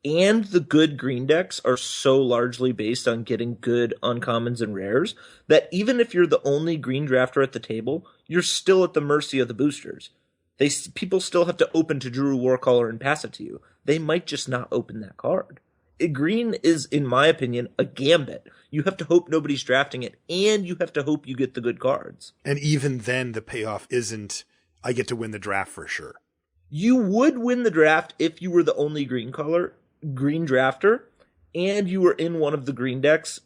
And the good green decks are so largely based on getting good uncommons and rares that even if you're the only green drafter at the table, you're still at the mercy of the boosters. People still have to open Tajuru Warcaller and pass it to you. They might just not open that card. Green is, in my opinion, a gambit. You have to hope nobody's drafting it, and you have to hope you get the good cards. And even then, the payoff isn't, I get to win the draft for sure. You would win the draft if you were the only green drafter, and you were in one of the green decks,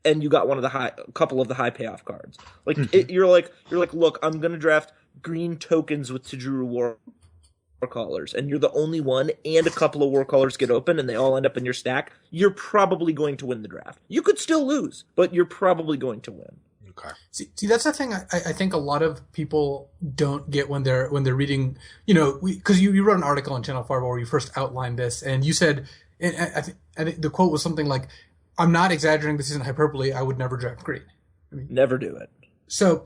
and you got a couple of the high payoff cards. Like you're like, look, I'm gonna draft green tokens with Tajuru Warcallers, and you're the only one, and a couple of Warcallers get open, and they all end up in your stack. You're probably going to win the draft. You could still lose, but you're probably going to win. Okay. See, that's the thing I think a lot of people don't get when they're reading, because you wrote an article on Channel Fireball where you first outlined this, and you said, and I think the quote was something like, "I'm not exaggerating. This isn't hyperbole. I would never draft green." Never do it. So,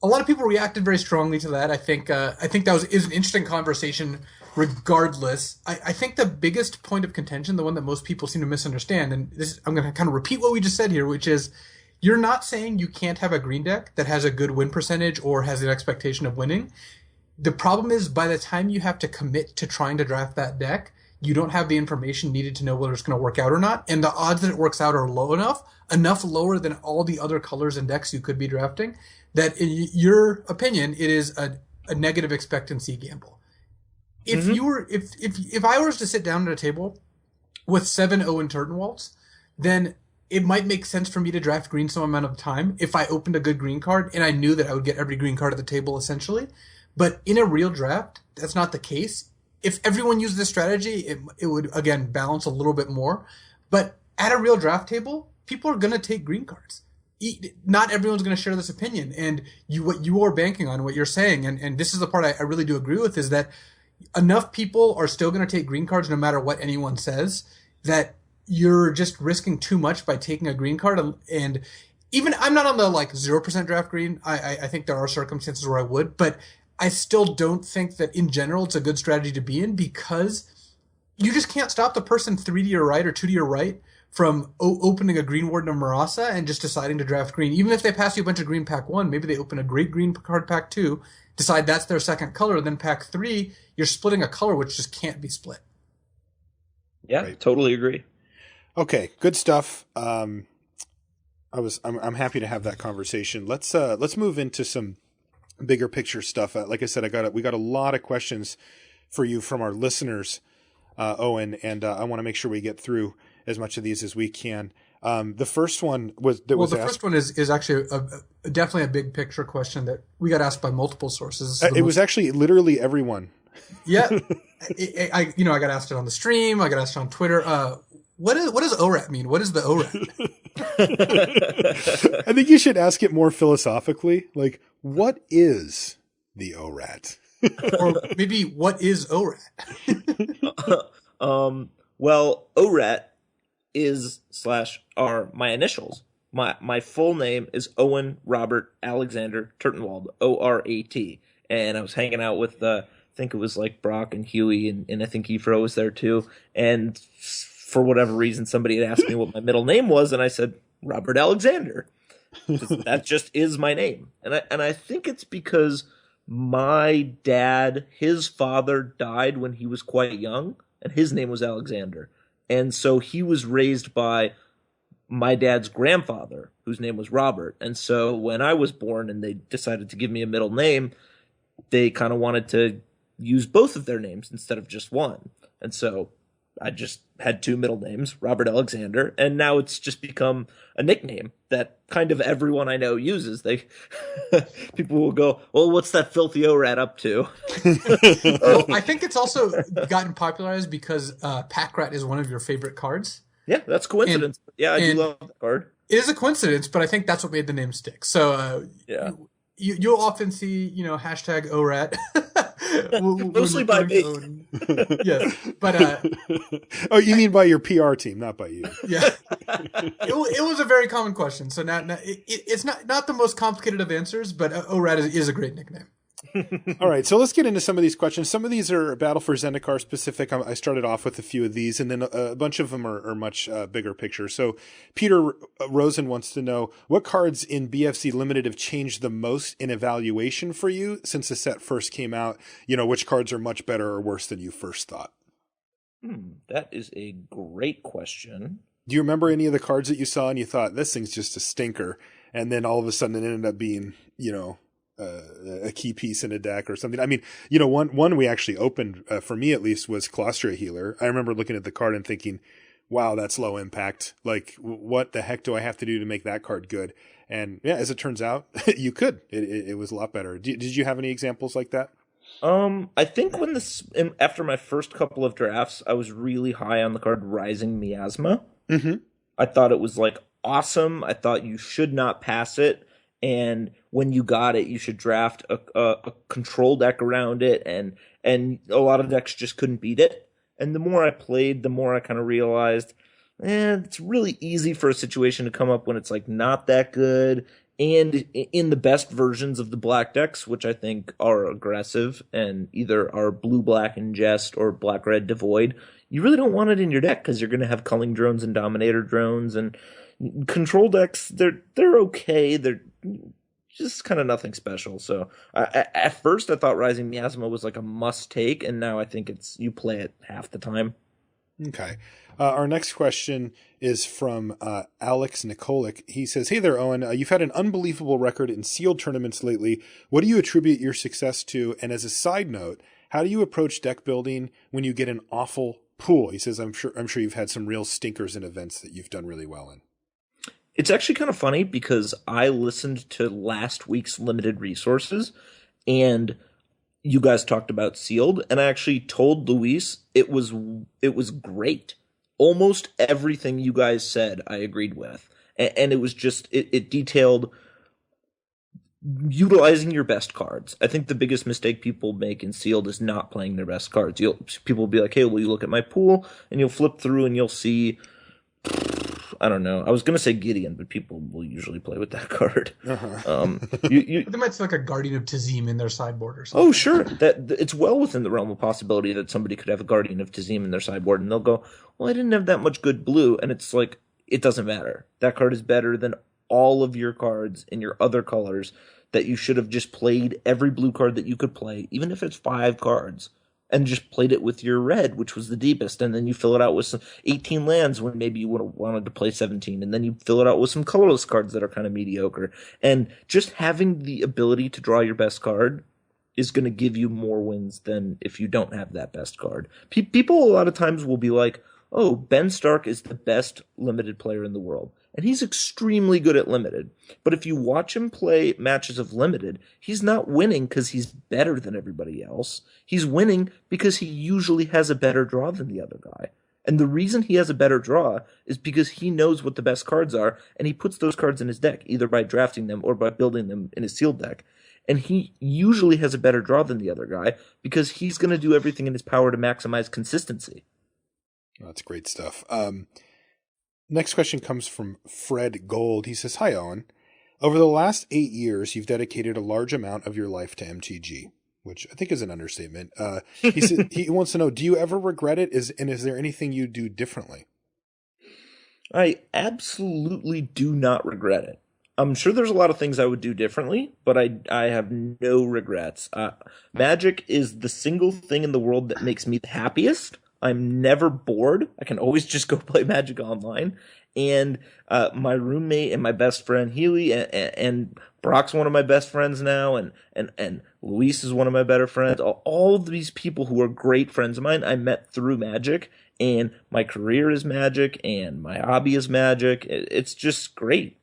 a lot of people reacted very strongly to that. I think that is an interesting conversation regardless, I think the biggest point of contention, the one that most people seem to misunderstand, and this I'm going to kind of repeat what we just said here, which is you're not saying you can't have a green deck that has a good win percentage or has an expectation of winning. The problem is by the time you have to commit to trying to draft that deck, you don't have the information needed to know whether it's going to work out or not. And the odds that it works out are low enough lower than all the other colors and decks you could be drafting, that in your opinion, it is a negative expectancy gamble. If you were, if I was to sit down at a table with 7 Owen Turtenwalds, then it might make sense for me to draft green some amount of time if I opened a good green card and I knew that I would get every green card at the table essentially. But in a real draft, that's not the case. If everyone used this strategy, it would, again, balance a little bit more. But at a real draft table, people are going to take green cards. Not everyone's going to share this opinion. And what you are banking on, what you're saying, and this is the part I really do agree with, is that enough people are still going to take green cards no matter what anyone says, that you're just risking too much by taking a green card. And even I'm not on the 0% draft green. I think there are circumstances where I would, but I still don't think that in general it's a good strategy to be in, because you just can't stop the person 3 to your right or 2 to your right from opening a Green Warden of Marasa and just deciding to draft green. Even if they pass you a bunch of green pack 1, maybe they open a great green card pack 2, decide that's their second color, then pack 3, you're splitting a color which just can't be split. Yeah, right. Totally agree. Okay, good stuff. I'm happy to have that conversation. Let's move into some bigger picture stuff. Like I said, we got a lot of questions for you from our listeners, Owen, and I want to make sure we get through as much of these as we can. The first one was first one is actually definitely a big picture question that we got asked by multiple sources. It was actually literally everyone. Yeah, I got asked it on the stream. I got asked it on Twitter. What does ORAT mean? What is the ORAT? I think you should ask it more philosophically. Like, what is the ORAT? Or maybe what is ORAT? Well, ORAT is / are my initials. My full name is Owen Robert Alexander Turtenwald, ORAT. And I was hanging out with I think it was Brock and Huey, and I think Efro was there too. And for whatever reason, somebody had asked me what my middle name was, and I said Robert Alexander. That just is my name. And I think it's because my dad, his father died when he was quite young, and his name was Alexander. And so he was raised by my dad's grandfather, whose name was Robert. And so when I was born and they decided to give me a middle name, they kind of wanted to use both of their names instead of just one. And so I just had 2 middle names, Robert Alexander, and now it's just become a nickname that kind of everyone I know uses. People will go, well, what's that filthy ORAT up to? Well, I think it's also gotten popularized because Pack-Rat is one of your favorite cards. Yeah, that's coincidence. I do love that card. It is a coincidence, but I think that's what made the name stick. So yeah. You'll often see, hashtag ORAT. Mostly by me. Yes, but oh, you mean by your PR team, not by you? Yeah, it was a very common question. So now it's not the most complicated of answers, but ORAT is a great nickname. All right, so let's get into some of these questions. Some of these are Battle for Zendikar specific. I started off with a few of these, and then a bunch of them are much bigger picture. So Peter Rosen wants to know, what cards in BFZ Limited have changed the most in evaluation for you since the set first came out? Which cards are much better or worse than you first thought? That is a great question. Do you remember any of the cards that you saw and you thought, this thing's just a stinker, and then all of a sudden it ended up being, a key piece in a deck or something? I mean, one we actually opened, for me at least, was Colostria Healer. I remember looking at the card and thinking, wow, that's low impact. Like, what the heck do I have to do to make that card good? And yeah, as it turns out, you could. It was a lot better. Did you have any examples like that? I think after my first couple of drafts, I was really high on the card Rising Miasma. Mm-hmm. I thought it was awesome. I thought you should not pass it. And when you got it, you should draft a control deck around it, and a lot of decks just couldn't beat it. And the more I played, the more I kind of realized, it's really easy for a situation to come up when it's not that good, And in the best versions of the black decks, which I think are aggressive and either are blue-black ingest or black-red devoid, you really don't want it in your deck because you're going to have culling drones and dominator drones. And control decks, they're okay. They're just kind of nothing special. So at first I thought Rising Miasma was like a must-take, and now I think you play it half the time. Okay. Our next question is from Alex Nikolic. He says, "Hey there, Owen. You've had an unbelievable record in sealed tournaments lately. What do you attribute your success to? And as a side note, how do you approach deck building when you get an awful pool?" He says, I'm sure you've had some real stinkers in events that you've done really well in. It's actually kind of funny because I listened to last week's limited resources, and you guys talked about sealed, and I actually told Luis it was great. Almost everything you guys said I agreed with. And it was just, it detailed utilizing your best cards. I think the biggest mistake people make in sealed is not playing their best cards. People will be like, hey, well, you look at my pool, and you'll flip through and you'll see, I don't know. I was going to say Gideon, but people will usually play with that card. Uh-huh. They might see like a Guardian of Tazim in their sideboard or something. Oh, sure. It's well within the realm of possibility that somebody could have a Guardian of Tazim in their sideboard, and they'll go, well, I didn't have that much good blue. And it's like, it doesn't matter. That card is better than all of your cards in your other colors that you should have just played every blue card that you could play, even if it's 5 cards, and just played it with your red, which was the deepest, and then you fill it out with some 18 lands when maybe you would have wanted to play 17, and then you fill it out with some colorless cards that are kind of mediocre. And just having the ability to draw your best card is going to give you more wins than if you don't have that best card. People a lot of times will be like, oh, Ben Stark is the best limited player in the world. And he's extremely good at limited. But if you watch him play matches of limited, he's not winning because he's better than everybody else. He's winning because he usually has a better draw than the other guy. And the reason he has a better draw is because he knows what the best cards are, and he puts those cards in his deck, either by drafting them or by building them in his sealed deck. And he usually has a better draw than the other guy because he's going to do everything in his power to maximize consistency. That's great stuff. Next question comes from Fred Gold. He says, "Hi, Owen. Over the last 8 years, you've dedicated a large amount of your life to MTG," which I think is an understatement. He said, he wants to know, do you ever regret it? Is there anything you do differently? I absolutely do not regret it. I'm sure there's a lot of things I would do differently, but I have no regrets. Magic is the single thing in the world that makes me the happiest. I'm never bored. I can always just go play Magic online. And my roommate and my best friend Healy and Brock's one of my best friends now, and Luis is one of my better friends. All of these people who are great friends of mine, I met through Magic, and my career is Magic, and my hobby is Magic. It's just great.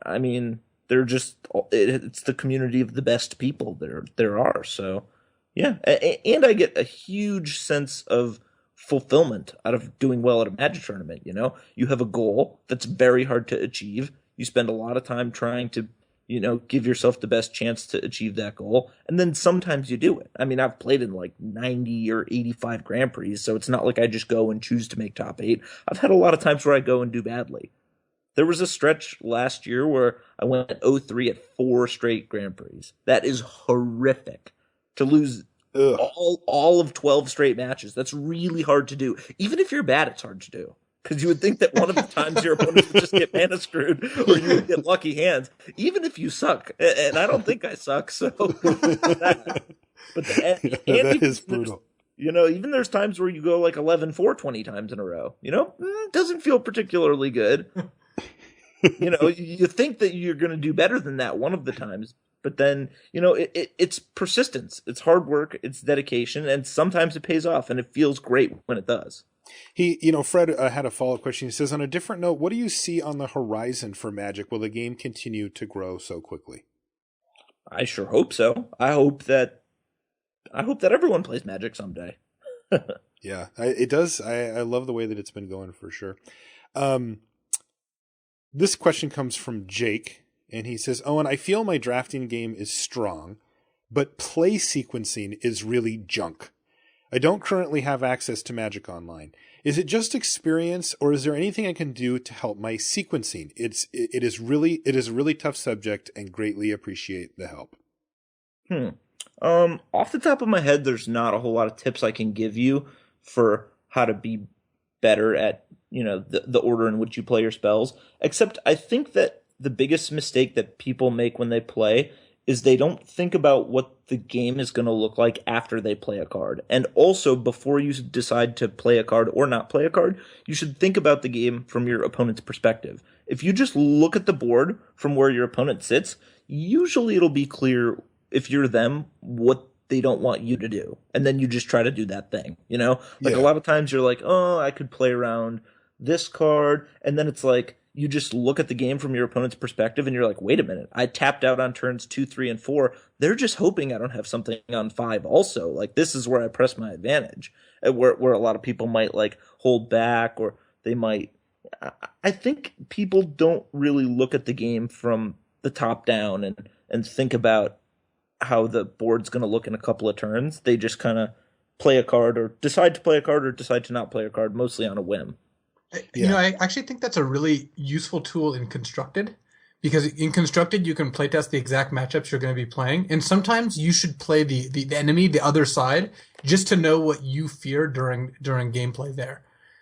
I mean, they're just, it's the community of the best people there are. So, yeah. And I get a huge sense of fulfillment out of doing well at a Magic tournament. You know, you have a goal that's very hard to achieve. You spend a lot of time trying to, give yourself the best chance to achieve that goal. And then sometimes you do it. I mean, I've played in like 90 or 85 Grand Prix, so it's not like I just go and choose to make top 8. I've had a lot of times where I go and do badly. There was a stretch last year where I went 0-3 at 4 straight Grand Prix. That is horrific. To lose all of 12 straight matches, that's really hard to do. Even if you're bad, it's hard to do. Because you would think that one of the times your opponents would just get mana screwed, or you would get lucky hands, even if you suck. And I don't think I suck, so. That is brutal. Even there's times where you go like 11-4 20 times in a row. Doesn't feel particularly good. You think that you're going to do better than that one of the times. But then, it's persistence, it's hard work, it's dedication, and sometimes it pays off, and it feels great when it does. Fred had a follow-up question. He says, on a different note, what do you see on the horizon for Magic? Will the game continue to grow so quickly? I sure hope so. I hope that everyone plays Magic someday. Yeah, it does. I love the way that it's been going for sure. This question comes from Jake. And he says, Owen, I feel my drafting game is strong, but play sequencing is really junk. I don't currently have access to Magic Online. Is it just experience, or is there anything I can do to help my sequencing? It is a really tough subject, and greatly appreciate the help. Off the top of my head, there's not a whole lot of tips I can give you for how to be better at, the order in which you play your spells. Except I think that the biggest mistake that people make when they play is they don't think about what the game is going to look like after they play a card. And also, before you decide to play a card or not play a card, you should think about the game from your opponent's perspective. If you just look at the board from where your opponent sits, usually it'll be clear, if you're them, what they don't want you to do. And then you just try to do that thing, A lot of times you're like, oh, I could play around this card. And then it's like, you just look at the game from your opponent's perspective and you're like, wait a minute, I tapped out on turns 2, 3, and 4. They're just hoping I don't have something on 5 also. Like, this is where I press my advantage. Where a lot of people might hold back, or they might. I think people don't really look at the game from the top down and think about how the board's going to look in a couple of turns. They just kind of play a card, or decide to play a card, or decide to not play a card, mostly on a whim. I actually think that's a really useful tool in Constructed, because in Constructed you can playtest the exact matchups you're going to be playing, and sometimes you should play the enemy, the other side, just to know what you fear during gameplay there.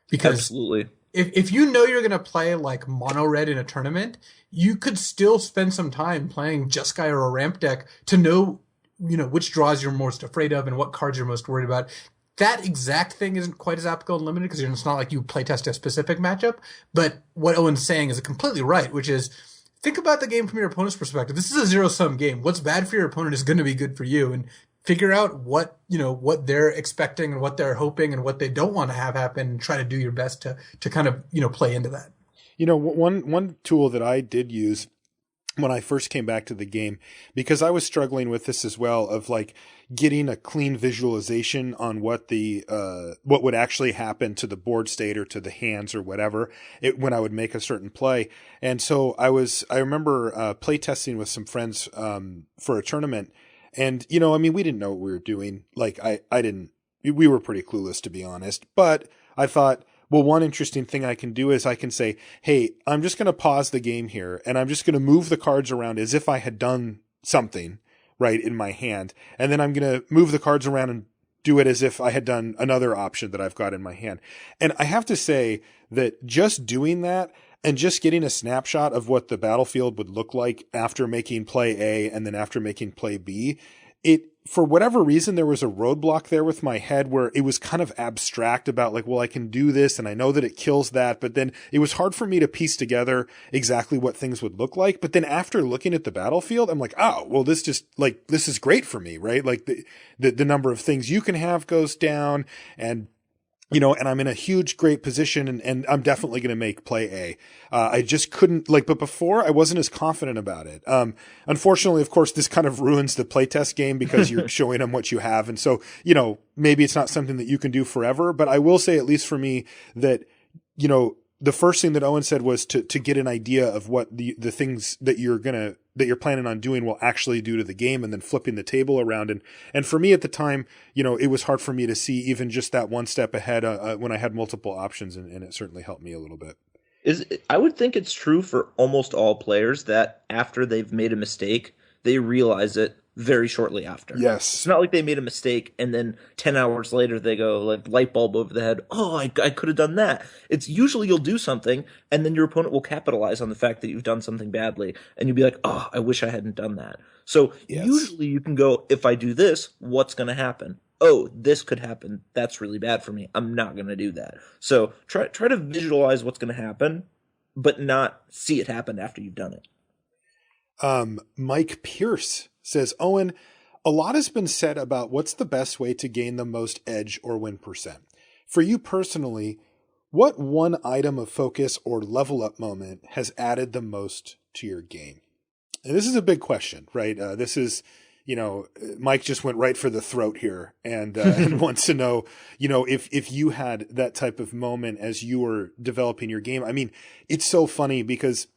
Because absolutely, if you know you're going to play like mono red in a tournament, you could still spend some time playing Jeskai or a ramp deck to know which draws you're most afraid of and what cards you're most worried about. That exact thing isn't quite as applicable and limited, because it's not like you playtest a specific matchup. But what Owen's saying is completely right, which is, think about the game from your opponent's perspective. This is a zero-sum game. What's bad for your opponent is going to be good for you, and figure out what they're expecting and what they're hoping and what they don't want to have happen, and try to do your best to kind of play into that. One tool that I did use when I first came back to the game, because I was struggling with this as well, of getting a clean visualization on what what would actually happen to the board state or to the hands or whatever when I would make a certain play. And so I remember playtesting with some friends for a tournament, and we didn't know what we were doing. We were pretty clueless, to be honest. But I thought, well, one interesting thing I can do is I can say, hey, I'm just going to pause the game here, and I'm just going to move the cards around as if I had done something right in my hand. And then I'm going to move the cards around and do it as if I had done another option that I've got in my hand. And I have to say that just doing that and just getting a snapshot of what the battlefield would look like after making play A and then after making play B, for whatever reason, there was a roadblock there with my head where it was kind of abstract about I can do this and I know that it kills that, but then it was hard for me to piece together exactly what things would look like. But then after looking at the battlefield, I'm like, oh, well, this is great for me, right? The number of things you can have goes down, and and I'm in a huge, great position, and I'm definitely going to make play A. I just couldn't, but before I wasn't as confident about it. Unfortunately, of course, this kind of ruins the playtest game because you're showing them what you have. And so, maybe it's not something that you can do forever, but I will say, at least for me, that, the first thing that Owen said was to get an idea of what the things that you're planning on doing will actually do to the game, and then flipping the table around. And for me at the time, it was hard for me to see even just that one step ahead when I had multiple options, and it certainly helped me a little bit. I would think it's true for almost all players that after they've made a mistake, they realize it very shortly after. Yes. It's not like they made a mistake and then 10 hours later they go light bulb over the head. Oh, I could have done that. It's usually you'll do something and then your opponent will capitalize on the fact that you've done something badly. And you'll be like, oh, I wish I hadn't done that. So usually you can go, if I do this, what's going to happen? Oh, this could happen. That's really bad for me. I'm not going to do that. So try to visualize what's going to happen, but not see it happen after you've done it. Mike Pierce says, Owen, a lot has been said about what's the best way to gain the most edge or win percent. For you personally, what one item of focus or level up moment has added the most to your game? And this is a big question, right? This is, Mike just went right for the throat here and wants to know, if you had that type of moment as you were developing your game. I mean, it's so funny because,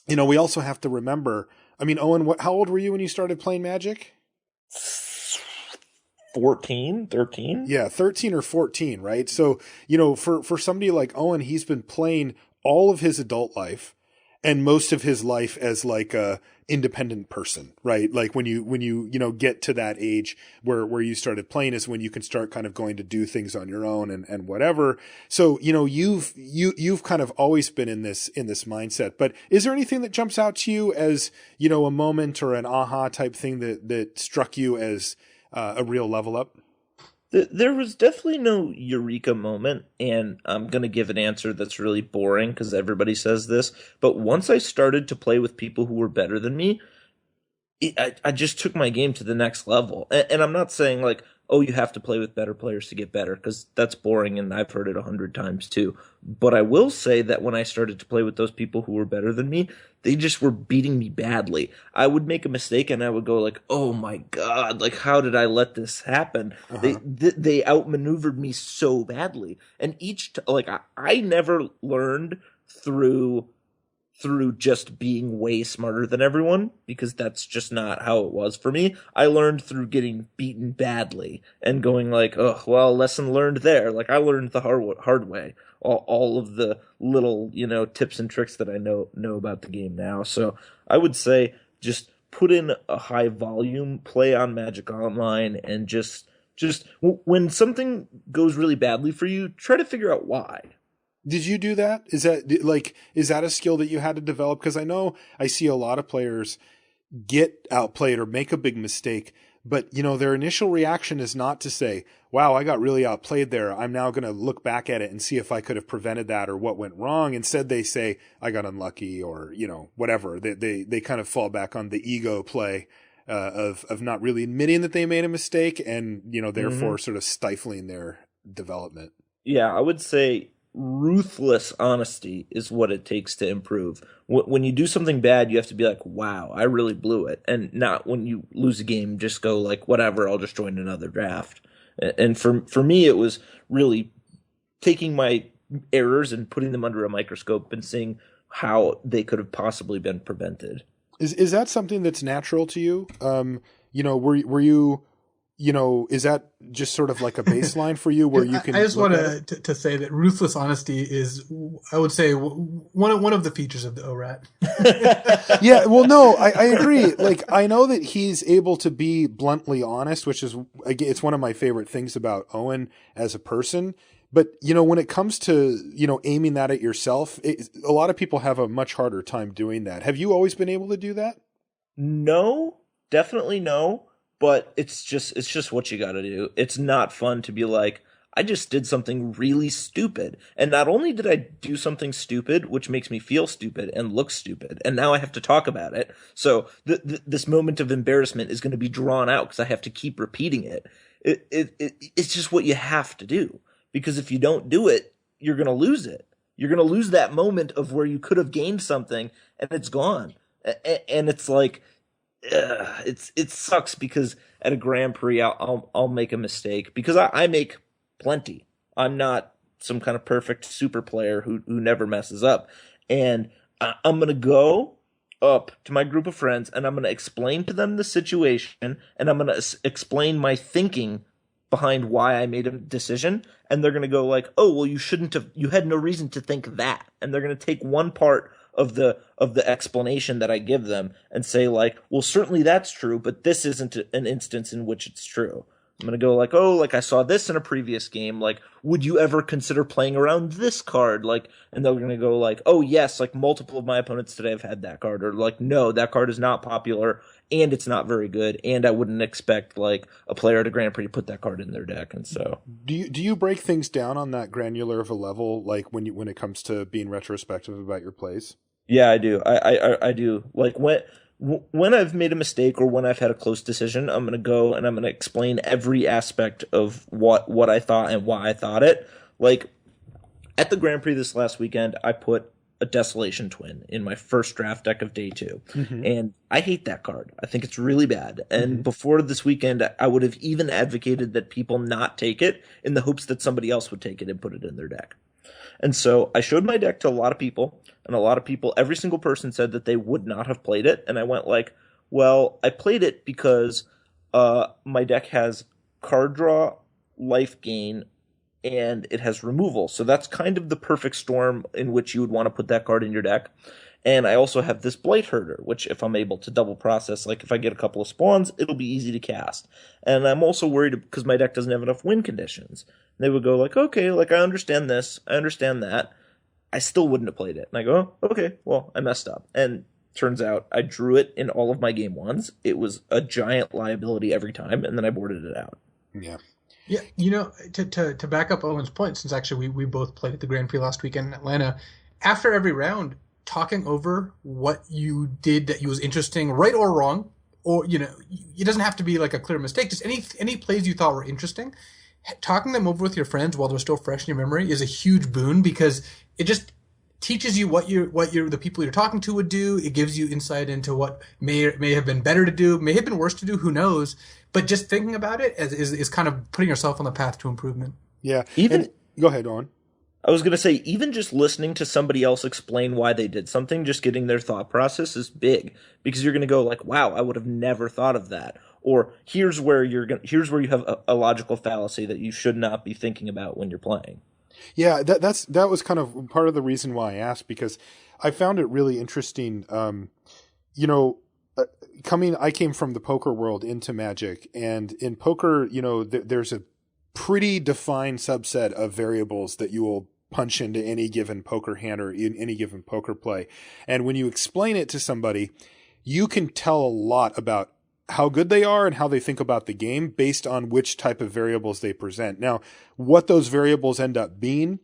we also have to remember, Owen, how old were you when you started playing Magic? 14, 13? Yeah, 13 or 14, right? So, you know, for somebody like Owen, he's been playing all of his adult life and most of his life as like a independent person, right? Like when you know, get to that age where you started playing is when you can start kind of going to do things on your own and whatever. So, you know, you've kind of always been in this mindset, but is there anything that jumps out to you as, you know, a moment or an aha type thing that struck you as a real level up? There was definitely no eureka moment, and I'm going to give an answer that's really boring because everybody says this. But once I started to play with people who were better than me, I just took my game to the next level. And I'm not saying like, oh, you have to play with better players to get better, because that's boring and I've heard it 100 times too. But I will say that when I started to play with those people who were better than me, they just were beating me badly. I would make a mistake and I would go like, oh my God, like how did I let this happen? They outmaneuvered me so badly. And I never learned through just being way smarter than everyone, because that's just not how it was for me. I learned through getting beaten badly and going like, oh, well, lesson learned there. Like I learned the hard way. All of the little, you know, tips and tricks that I know about the game now. So I would say just put in a high volume, play on Magic Online, and just when something goes really badly for you, try to figure out why. Did you do that? Is that a skill that you had to develop? Because I know I see a lot of players get outplayed or make a big mistake, but you know, their initial reaction is not to say, wow, I got really outplayed there, I'm now going to look back at it and see if I could have prevented that or what went wrong. Instead, they say, I got unlucky, or, you know, whatever. They kind of fall back on the ego play of not really admitting that they made a mistake and, you know, therefore sort of stifling their development. Yeah, I would say ruthless honesty is what it takes to improve. When you do something bad, you have to be like, wow, I really blew it. And not when you lose a game, just go like, whatever, I'll just join another draft. And for me, it was really taking my errors and putting them under a microscope and seeing how they could have possibly been prevented. Is that something that's natural to you? You know, were you, you know, is that just sort of like a baseline for you where you can? I just want to say that ruthless honesty is, I would say, one of the features of the ORAT. Yeah, well, no, I agree. Like, I know that he's able to be bluntly honest, which is, again, it's one of my favorite things about Owen as a person. But, you know, when it comes to, you know, aiming that at yourself, a lot of people have a much harder time doing that. Have you always been able to do that? No, definitely no. But it's just what you got to do. It's not fun to be like, I just did something really stupid. And not only did I do something stupid, which makes me feel stupid and look stupid, and now I have to talk about it. So this moment of embarrassment is going to be drawn out because I have to keep repeating it. It's just what you have to do. Because if you don't do it, you're going to lose it. You're going to lose that moment of where you could have gained something and it's gone. And it's like, it sucks because at a Grand Prix I'll make a mistake because I make plenty. I'm not some kind of perfect super player who never messes up, and I'm gonna go up to my group of friends and I'm gonna explain to them the situation and I'm gonna explain my thinking behind why I made a decision, and they're gonna go like, oh well, you had no reason to think that, and they're gonna take one part of the explanation that I give them and say like, well, certainly that's true, but this isn't an instance in which it's true. I'm going to go like, oh, like I saw this in a previous game. Like, would you ever consider playing around this card? Like, and they're going to go like, oh yes, like multiple of my opponents today have had that card, or like, no, that card is not popular and it's not very good. And I wouldn't expect like a player at a Grand Prix to put that card in their deck. And so do you break things down on that granular of a level? Like when it comes to being retrospective about your plays? Yeah, I do. I do. Like when I've made a mistake or when I've had a close decision, I'm going to go and I'm going to explain every aspect of what I thought and why I thought it. Like at the Grand Prix this last weekend, I put a Desolation Twin in my first draft deck of day 2. Mm-hmm. And I hate that card. I think it's really bad. And before this weekend, I would have even advocated that people not take it in the hopes that somebody else would take it and put it in their deck. And so I showed my deck to a lot of people, and a lot of people, every single person said that they would not have played it. And I went like, well, I played it because my deck has card draw, life gain, and it has removal. So that's kind of the perfect storm in which you would want to put that card in your deck. And I also have this Blight Herder, which if I'm able to double process, like if I get a couple of spawns, it'll be easy to cast. And I'm also worried because my deck doesn't have enough win conditions. They would go like, okay, like I understand this, I understand that. I still wouldn't have played it. And I go, oh, okay, well, I messed up. And turns out I drew it in all of my game ones. It was a giant liability every time, and then I boarded it out. Yeah. Yeah, you know, to back up Owen's point, since actually we both played at the Grand Prix last weekend in Atlanta, after every round, talking over what you did that was interesting, right or wrong, or, you know, it doesn't have to be like a clear mistake, just any plays you thought were interesting, talking them over with your friends while they're still fresh in your memory is a huge boon, because it just teaches you what the people you're talking to would do. It gives you insight into what may have been better to do, may have been worse to do, who knows. But just thinking about it is kind of putting yourself on the path to improvement. Yeah. Go ahead, Owen. I was going to say, even just listening to somebody else explain why they did something, just getting their thought process is big, because you're going to go like, wow, I would have never thought of that. Or here's where you have a logical fallacy that you should not be thinking about when you're playing. Yeah, that was kind of part of the reason why I asked, because I found it really interesting. You know, I came from the poker world into Magic, and in poker, you know, there's a pretty defined subset of variables that you will punch into any given poker hand or in any given poker play. And when you explain it to somebody, you can tell a lot about how good they are and how they think about the game based on which type of variables they present. Now, what those variables end up being,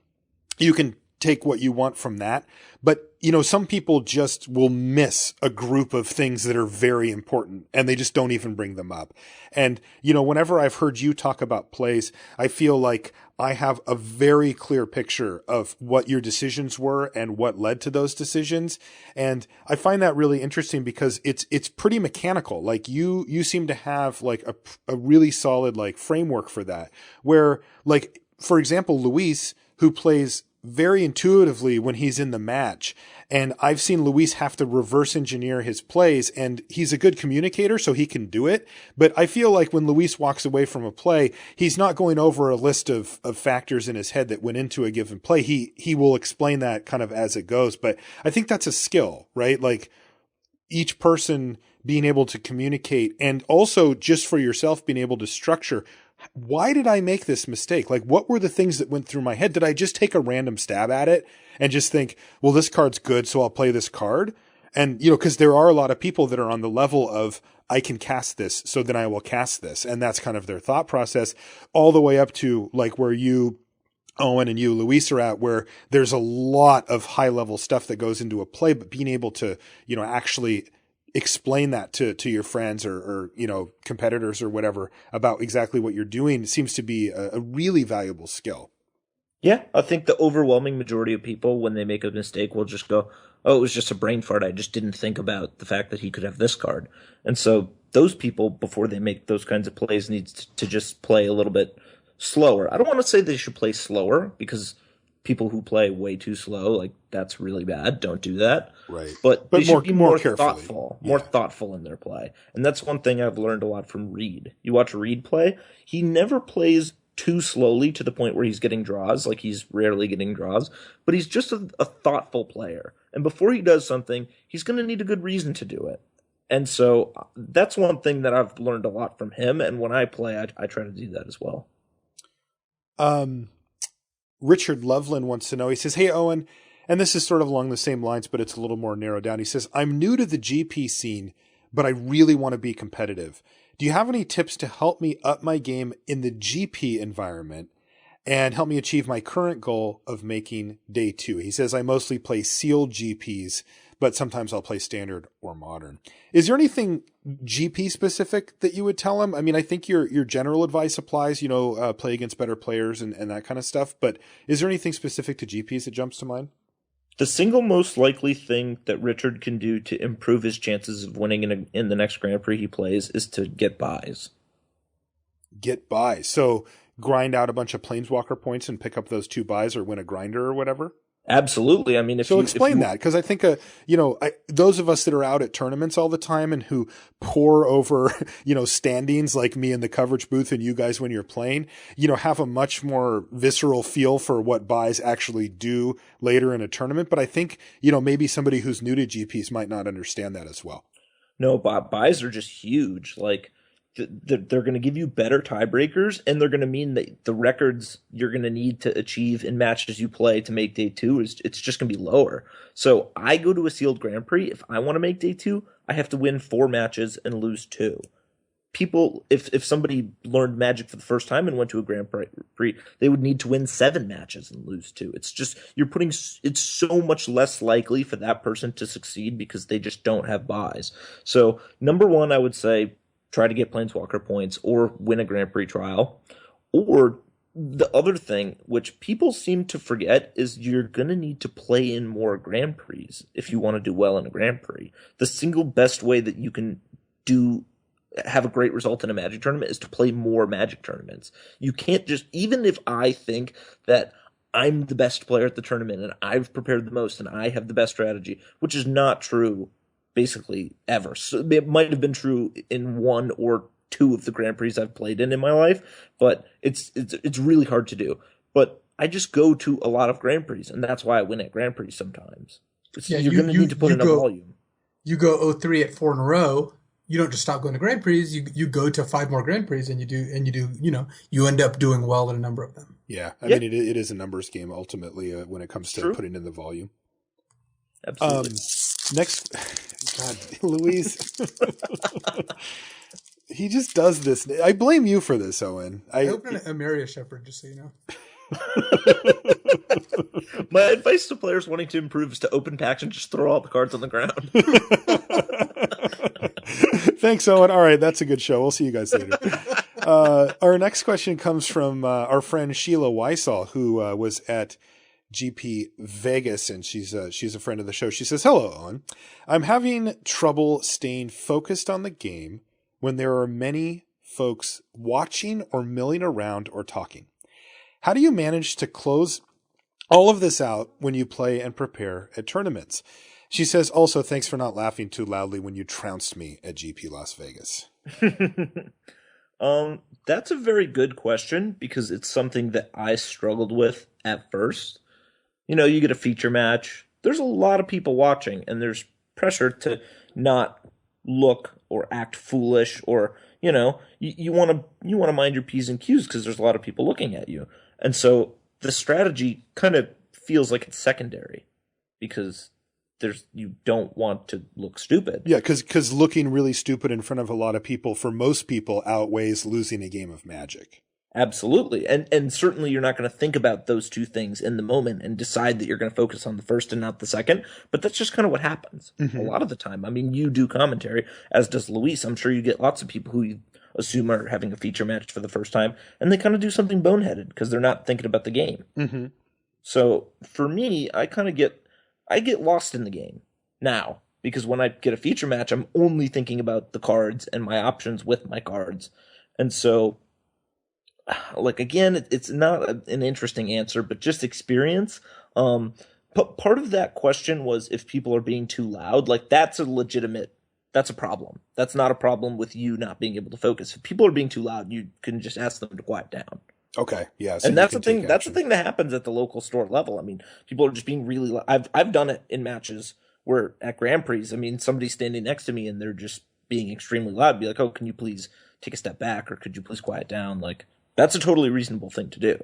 you can take what you want from that. But, you know, some people just will miss a group of things that are very important and they just don't even bring them up. And, you know, whenever I've heard you talk about plays, I feel like I have a very clear picture of what your decisions were and what led to those decisions. And I find that really interesting because it's pretty mechanical. Like you seem to have like a really solid like framework for that, where like, for example, Luis, who plays very intuitively when he's in the match. And I've seen Luis have to reverse engineer his plays, and he's a good communicator, so he can do it. But I feel like when Luis walks away from a play, he's not going over a list of factors in his head that went into a given play. He will explain that kind of as it goes. But I think that's a skill, right? Like each person being able to communicate, and also just for yourself being able to structure, why did I make this mistake? Like, what were the things that went through my head? Did I just take a random stab at it and just think, well, this card's good, so I'll play this card? And, you know, because there are a lot of people that are on the level of, I can cast this, so then I will cast this. And that's kind of their thought process, all the way up to like where you, Owen, and you, Luis, are at, where there's a lot of high level stuff that goes into a play, but being able to, you know, actually explain that to your friends or, you know, competitors or whatever about exactly what you're doing seems to be a really valuable skill. Yeah, I think the overwhelming majority of people, when they make a mistake, will just go, oh, it was just a brain fart. I just didn't think about the fact that he could have this card. And so those people, before they make those kinds of plays, need to just play a little bit slower. I don't want to say they should play slower, because people who play way too slow, like, that's really bad. Don't do that. Right. But they should be more thoughtful, more thoughtful in their play. And that's one thing I've learned a lot from Reed. You watch Reed play, he never plays too slowly to the point where he's getting draws, like he's rarely getting draws, but he's just a thoughtful player. And before he does something, he's going to need a good reason to do it. And so that's one thing that I've learned a lot from him. And when I play, I try to do that as well. Richard Loveland wants to know, he says, hey, Owen, and this is sort of along the same lines, but it's a little more narrowed down. He says, I'm new to the GP scene, but I really want to be competitive. Do you have any tips to help me up my game in the GP environment and help me achieve my current goal of making day 2? He says, I mostly play sealed GPs, but sometimes I'll play standard or modern. Is there anything GP specific that you would tell him? I mean, I think your general advice applies, you know, play against better players and that kind of stuff, but is there anything specific to GPs that jumps to mind? The single most likely thing that Richard can do to improve his chances of winning in the next Grand Prix he plays is to get buys. Get buys. So grind out a bunch of Planeswalker points and pick up those 2 buys, or win a grinder or whatever? Absolutely. I mean, So explain that, because I think, those of us that are out at tournaments all the time and who pore over, standings like me in the coverage booth and you guys when you're playing, have a much more visceral feel for what buys actually do later in a tournament. But I think, maybe somebody who's new to GPs might not understand that as well. No, buys are just huge. Like, they're going to give you better tiebreakers, and they're going to mean that the records you're going to need to achieve in matches you play to make day two it's just going to be lower. So I go to a sealed Grand Prix. If I want to make day two, I have to win 4 matches and lose 2. People, if somebody learned Magic for the first time and went to a Grand Prix, they would need to win 7 matches and lose 2. It's just, it's so much less likely for that person to succeed because they just don't have buys. So number one, I would say, try to get Planeswalker points or win a Grand Prix trial. Or the other thing, which people seem to forget, is you're going to need to play in more Grand Prix if you want to do well in a Grand Prix. The single best way that you can have a great result in a Magic tournament is to play more Magic tournaments. You can't just, even if I think that I'm the best player at the tournament and I've prepared the most and I have the best strategy, which is not true basically ever. So it might have been true in 1 or 2 of the Grand Prix I've played in my life, but it's really hard to do. But I just go to a lot of Grand Prix, and that's why I win at Grand Prix sometimes. You're going to need to put in a volume. You go 0-3 at 4 in a row. You don't just stop going to Grand Prix. You go to 5 more Grand Prix, and you end up doing well in a number of them. Yeah, I mean, it is a numbers game ultimately when it comes to putting in the volume. Absolutely. Next, God, Louise, he just does this. I blame you for this, Owen. I opened a Maria Shepherd, just so you know. My advice to players wanting to improve is to open packs and just throw all the cards on the ground. Thanks, Owen. All right, that's a good show. We'll see you guys later. Our next question comes from our friend Sheila Weissel, who was at GP Vegas, and she's a friend of the show. She says, "Hello, Owen. I'm having trouble staying focused on the game when there are many folks watching or milling around or talking. How do you manage to close all of this out when you play and prepare at tournaments?" She says, "Also, thanks for not laughing too loudly when you trounced me at GP Las Vegas." That's a very good question because it's something that I struggled with at first. You get a feature match. There's a lot of people watching, and there's pressure to not look or act foolish, or you want to mind your P's and Q's because there's a lot of people looking at you, and so the strategy kind of feels like it's secondary because you don't want to look stupid. Yeah, because looking really stupid in front of a lot of people for most people outweighs losing a game of Magic. Absolutely. And certainly you're not going to think about those two things in the moment and decide that you're going to focus on the first and not the second. But that's just kind of what happens a lot of the time. I mean, you do commentary, as does Luis. I'm sure you get lots of people who you assume are having a feature match for the first time, and they kind of do something boneheaded because they're not thinking about the game. Mm-hmm. So for me, I get lost in the game now because when I get a feature match, I'm only thinking about the cards and my options with my cards. And so, like, again, it's not an interesting answer, but just experience. But part of that question was if people are being too loud. Like, that's a problem. That's not a problem with you not being able to focus. If people are being too loud, you can just ask them to quiet down. Okay, yeah. So and that's the thing. That's the thing that happens at the local store level. I mean, people are just being really loud. I've done it in matches where at Grand Prix, I mean, somebody's standing next to me and they're just being extremely loud. Be like, "Oh, can you please take a step back, or could you please quiet down?" Like, that's a totally reasonable thing to do.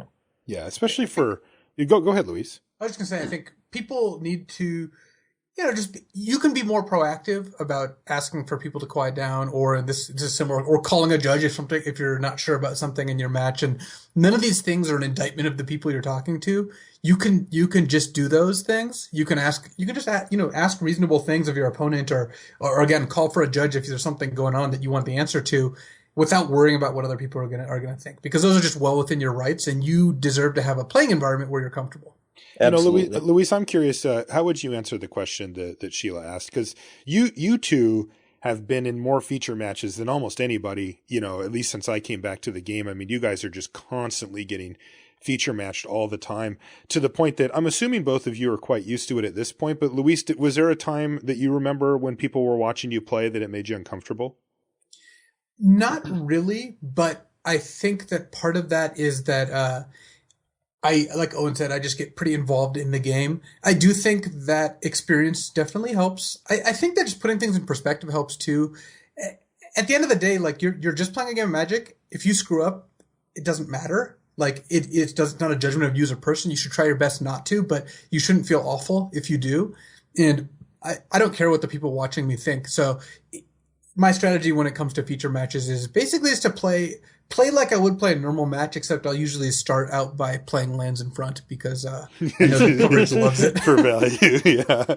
Yeah, especially for go ahead, Luis. I was just gonna say, I think people need to, you can be more proactive about asking for people to quiet down, or this is similar, or calling a judge if you're not sure about something in your match. And none of these things are an indictment of the people you're talking to. You can just do those things. You can just ask reasonable things of your opponent, or again, call for a judge if there's something going on that you want the answer to, without worrying about what other people are gonna think, because those are just well within your rights, and you deserve to have a playing environment where you're comfortable. Absolutely. Luis, I'm curious, how would you answer the question that Sheila asked? Because you two have been in more feature matches than almost anybody, at least since I came back to the game. I mean, you guys are just constantly getting feature matched all the time, to the point that I'm assuming both of you are quite used to it at this point. But Luis, was there a time that you remember when people were watching you play that it made you uncomfortable? Not really, but I think that part of that is that like Owen said, I just get pretty involved in the game. I do think that experience definitely helps. I think that just putting things in perspective helps too. At the end of the day, like you're just playing a game of Magic. If you screw up, it doesn't matter. Like it's not a judgment of you as a person. You should try your best not to, but you shouldn't feel awful if you do. And I don't care what the people watching me think. So my strategy when it comes to feature matches is basically to play like I would play a normal match, except I'll usually start out by playing lands in front because I know the coverage loves it. For value, yeah.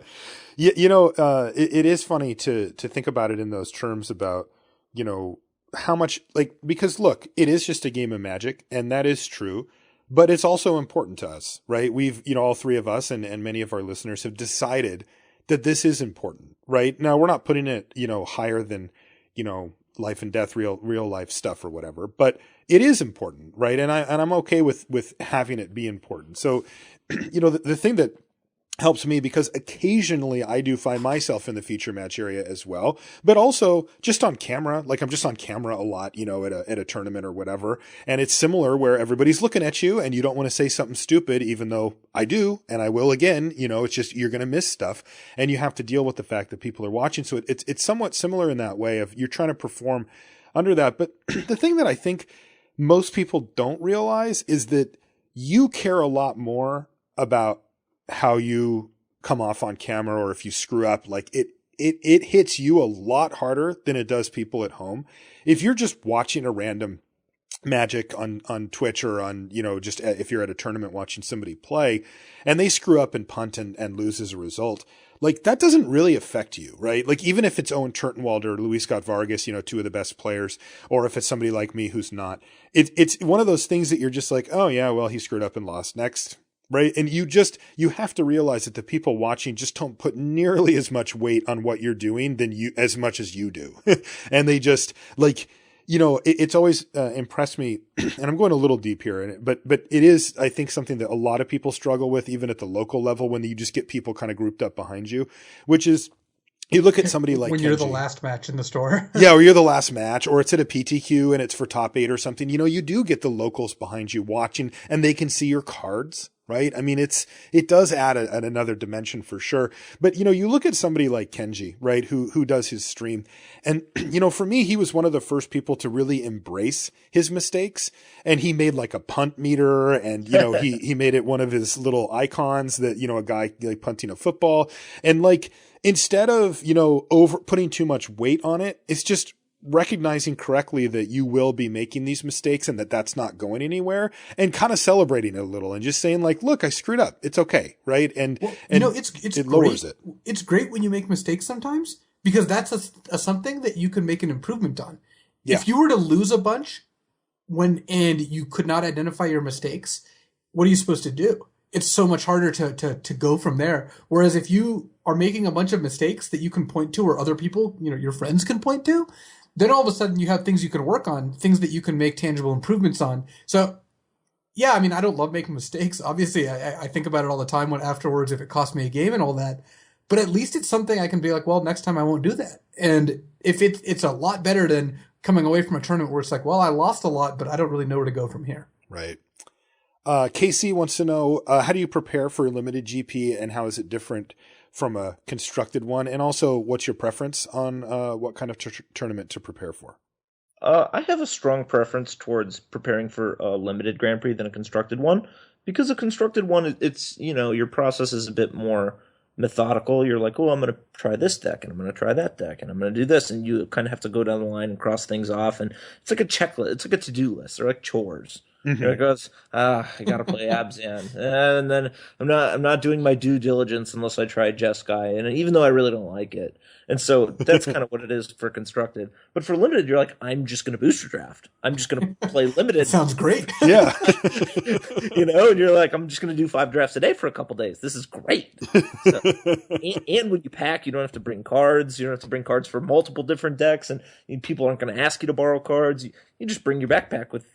It is funny to think about it in those terms about, how much, because look, it is just a game of Magic, and that is true, but it's also important to us, right? We've, all three of us and many of our listeners have decided that this is important, right? Now, we're not putting it, higher than, life and death, real life stuff or whatever, but it is important, right? And I'm okay with having it be important. So, the thing that helps me, because occasionally I do find myself in the feature match area as well, but also just on camera. Like I'm just on camera a lot, at a tournament or whatever. And it's similar where everybody's looking at you and you don't want to say something stupid, even though I do, and I will again, it's just, you're going to miss stuff and you have to deal with the fact that people are watching. So it's somewhat similar in that way of you're trying to perform under that. But the thing that I think most people don't realize is that you care a lot more about how you come off on camera, or if you screw up, like it hits you a lot harder than it does people at home. If you're just watching a random Magic on Twitch or on, just if you're at a tournament watching somebody play and they screw up and punt and lose as a result, like that doesn't really affect you, right? Like even if it's Owen Turtenwald or Luis Scott-Vargas, two of the best players, or if it's somebody like me who's not, it's one of those things that you're just like, oh yeah, well, he screwed up and lost, next. Right. And you have to realize that the people watching just don't put nearly as much weight on what you're doing as much as you do. And they just it's always impressed me, and I'm going a little deep here, but it is, I think, something that a lot of people struggle with, even at the local level, when you just get people kind of grouped up behind you, which is, you look at somebody like when Kenji. You're the last match in the store. Yeah, or you're the last match, or it's at a PTQ and it's for top 8 or something. You do get the locals behind you watching, and they can see your cards, right? I mean, it does add another dimension for sure. But, you look at somebody like Kenji, right, who does his stream. And, for me, he was one of the first people to really embrace his mistakes. And he made like a punt meter, and, he made it one of his little icons that, a guy like punting a football. And like, instead of, over putting too much weight on it, it's just recognizing correctly that you will be making these mistakes and that that's not going anywhere, and kind of celebrating it a little and just saying like, look, I screwed up. It's okay. Right. And, it lowers it. It's great when you make mistakes sometimes, because that's a something that you can make an improvement on. Yeah. If you were to lose a bunch and you could not identify your mistakes, what are you supposed to do? It's so much harder to go from there. Whereas if you are making a bunch of mistakes that you can point to, or other people, your friends can point to, then all of a sudden you have things you can work on, things that you can make tangible improvements on. So, yeah, I mean, I don't love making mistakes. Obviously, I think about it all the time when afterwards, if it cost me a game and all that. But at least it's something I can be like, well, next time I won't do that. And if it's a lot better than coming away from a tournament where it's like, well, I lost a lot, but I don't really know where to go from here. Right. Casey wants to know, how do you prepare for a limited GP, and how is it different from a constructed one? And also, what's your preference on what kind of tournament to prepare for? I have a strong preference towards preparing for a limited Grand Prix than a constructed one, because a constructed one, it's, your process is a bit more methodical. You're like, oh, I'm going to try this deck, and I'm going to try that deck, and I'm going to do this, and you kind of have to go down the line and cross things off, and it's like a checklist. It's like a to-do list. They're like chores. Mm-hmm. It goes, I gotta play Abzan, and then I'm not doing my due diligence unless I try Jeskai, and even though I really don't like it, and so that's kind of what it is for constructed. But for limited, you're like, I'm just gonna booster draft. I'm just gonna play That limited. sounds great. Yeah. And you're like, I'm just gonna do 5 drafts a day for a couple days. This is great. So, and when you pack, you don't have to bring cards. You don't have to bring cards for multiple different decks, and people aren't going to ask you to borrow cards. You just bring your backpack with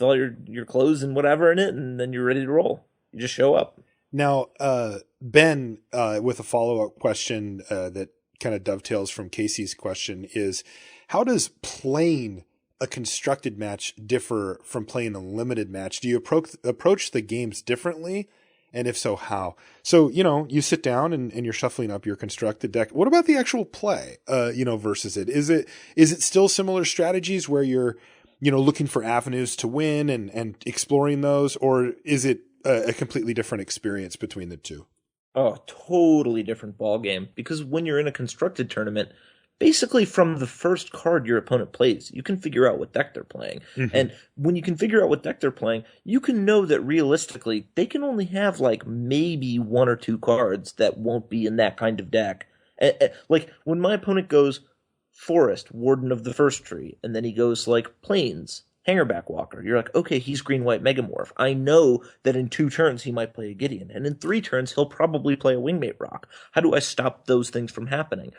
all your clothes and whatever in it, and then you're ready to roll. You just show up. Now, Ben, with a follow-up question that kind of dovetails from Casey's question is, how does playing a constructed match differ from playing a limited match? Do you approach the games differently? And if so, how? So, you sit down and you're shuffling up your constructed deck. What about the actual play, versus it? Is it still similar strategies where you're, looking for avenues to win and exploring those? Or is it a completely different experience between the two? Oh, totally different ball game. Because when you're in a constructed tournament, basically from the first card your opponent plays, you can figure out what deck they're playing. Mm-hmm. And when you can figure out what deck they're playing, you can know that realistically they can only have like maybe 1 or 2 cards that won't be in that kind of deck. Like when my opponent goes Forest, Warden of the First Tree, and then he goes like Plains, Hangerback Walker, you're like, okay, he's green-white Megamorph. I know that in 2 turns he might play a Gideon, and in 3 turns he'll probably play a Wingmate Rock. How do I stop those things from happening?